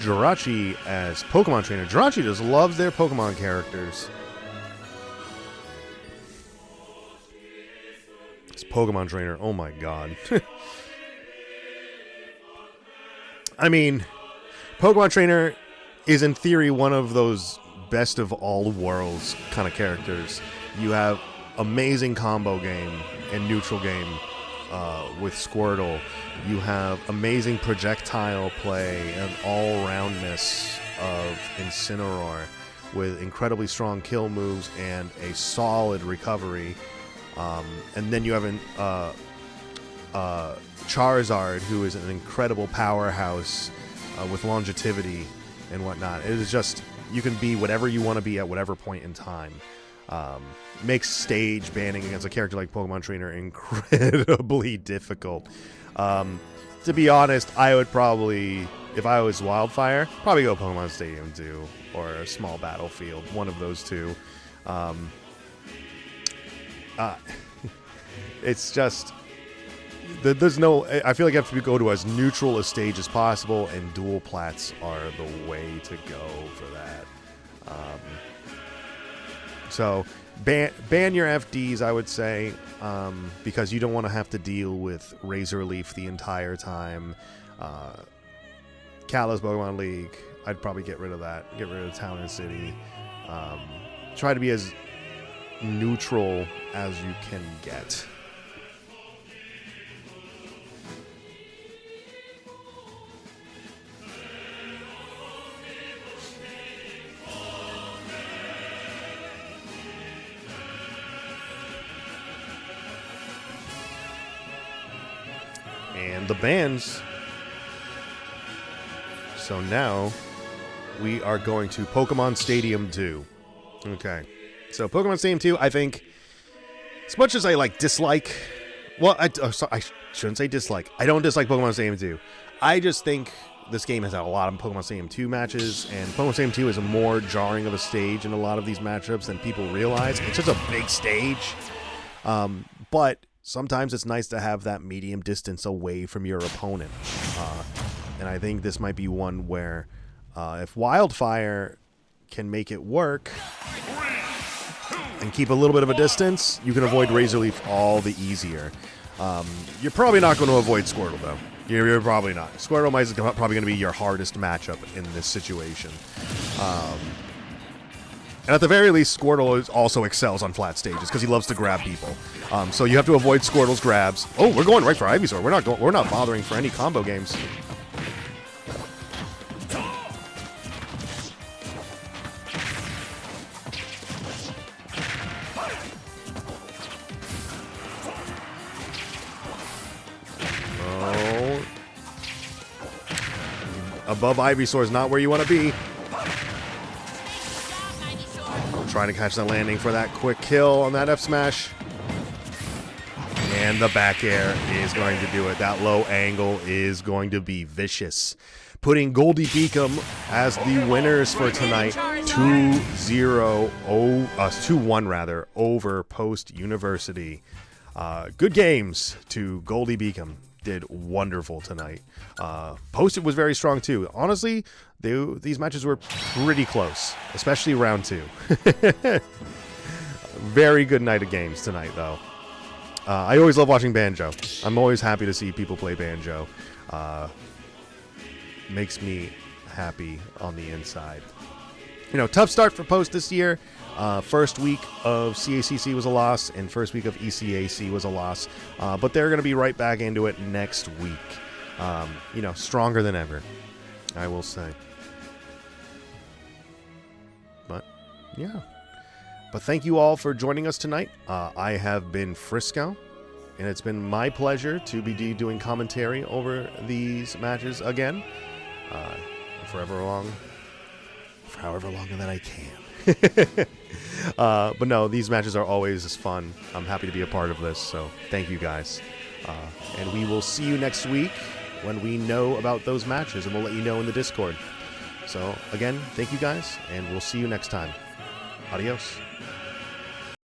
Jirachi as Pokemon trainer. Jirachi just loves their Pokemon characters. This Pokemon trainer, oh my god. I mean, Pokemon trainer is in theory one of those best of all worlds kind of characters. You have amazing combo game and neutral game with Squirtle. You have amazing projectile play and all-roundness of Incineroar with incredibly strong kill moves and a solid recovery. And then you have Charizard, who is an incredible powerhouse with longevity and whatnot. It is just, you can be whatever you want to be at whatever point in time. Makes stage banning against a character like Pokemon Trainer incredibly difficult. To be honest, I would probably, if I was Wildfire, probably go Pokemon Stadium 2 or a small battlefield, one of those two. It's just, there's no, I feel like you have to go to as neutral a stage as possible, and dual plats are the way to go for that. So ban your FDs, I would say, because you don't want to have to deal with Razor Leaf the entire time. Kalos Pokemon League, I'd probably get rid of that. Get rid of Town and City. Try to be as neutral as you can get. And the bands. So now we are going to Pokemon Stadium 2. Okay. So Pokemon Stadium 2, I think, as much as I dislike, well, I shouldn't say dislike. I don't dislike Pokemon Stadium 2. I just think this game has had a lot of Pokemon Stadium 2 matches, and Pokemon Stadium 2 is a more jarring of a stage in a lot of these matchups than people realize. It's just a big stage. But sometimes it's nice to have that medium distance away from your opponent. And I think this might be one where if Wildfire can make it work and keep a little bit of a distance, you can avoid Razor Leaf all the easier. You're probably not going to avoid Squirtle, though. You're probably not. Squirtle is probably going to be your hardest matchup in this situation. And at the very least, Squirtle also excels on flat stages because he loves to grab people. So you have to avoid Squirtle's grabs. Oh, we're going right for Ivysaur. We're not bothering for any combo games. Oh. Above Ivysaur is not where you want to be. Trying to catch the landing for that quick kill on that F smash. And the back air is going to do it. That low angle is going to be vicious. Putting Goldey Beacom as the winners for tonight. 2-1 rather, over Post University. Good games to Goldey Beacom. Did wonderful tonight. Post was very strong too. Honestly, these matches were pretty close, especially round 2. Very good night of games tonight, though. I always love watching Banjo. I'm always happy to see people play Banjo. Makes me happy on the inside. Tough start for Post this year. First week of CACC was a loss, and first week of ECAC was a loss. But they're going to be right back into it next week. Stronger than ever, I will say. But, yeah. But thank you all for joining us tonight. I have been Frisco, and it's been my pleasure to be doing commentary over these matches again. For however long that I can. But no, these matches are always fun. I'm happy to be a part of this, so thank you guys. And we will see you next week when we know about those matches, and we'll let you know in the Discord. So again, thank you guys, and we'll see you next time. Adios.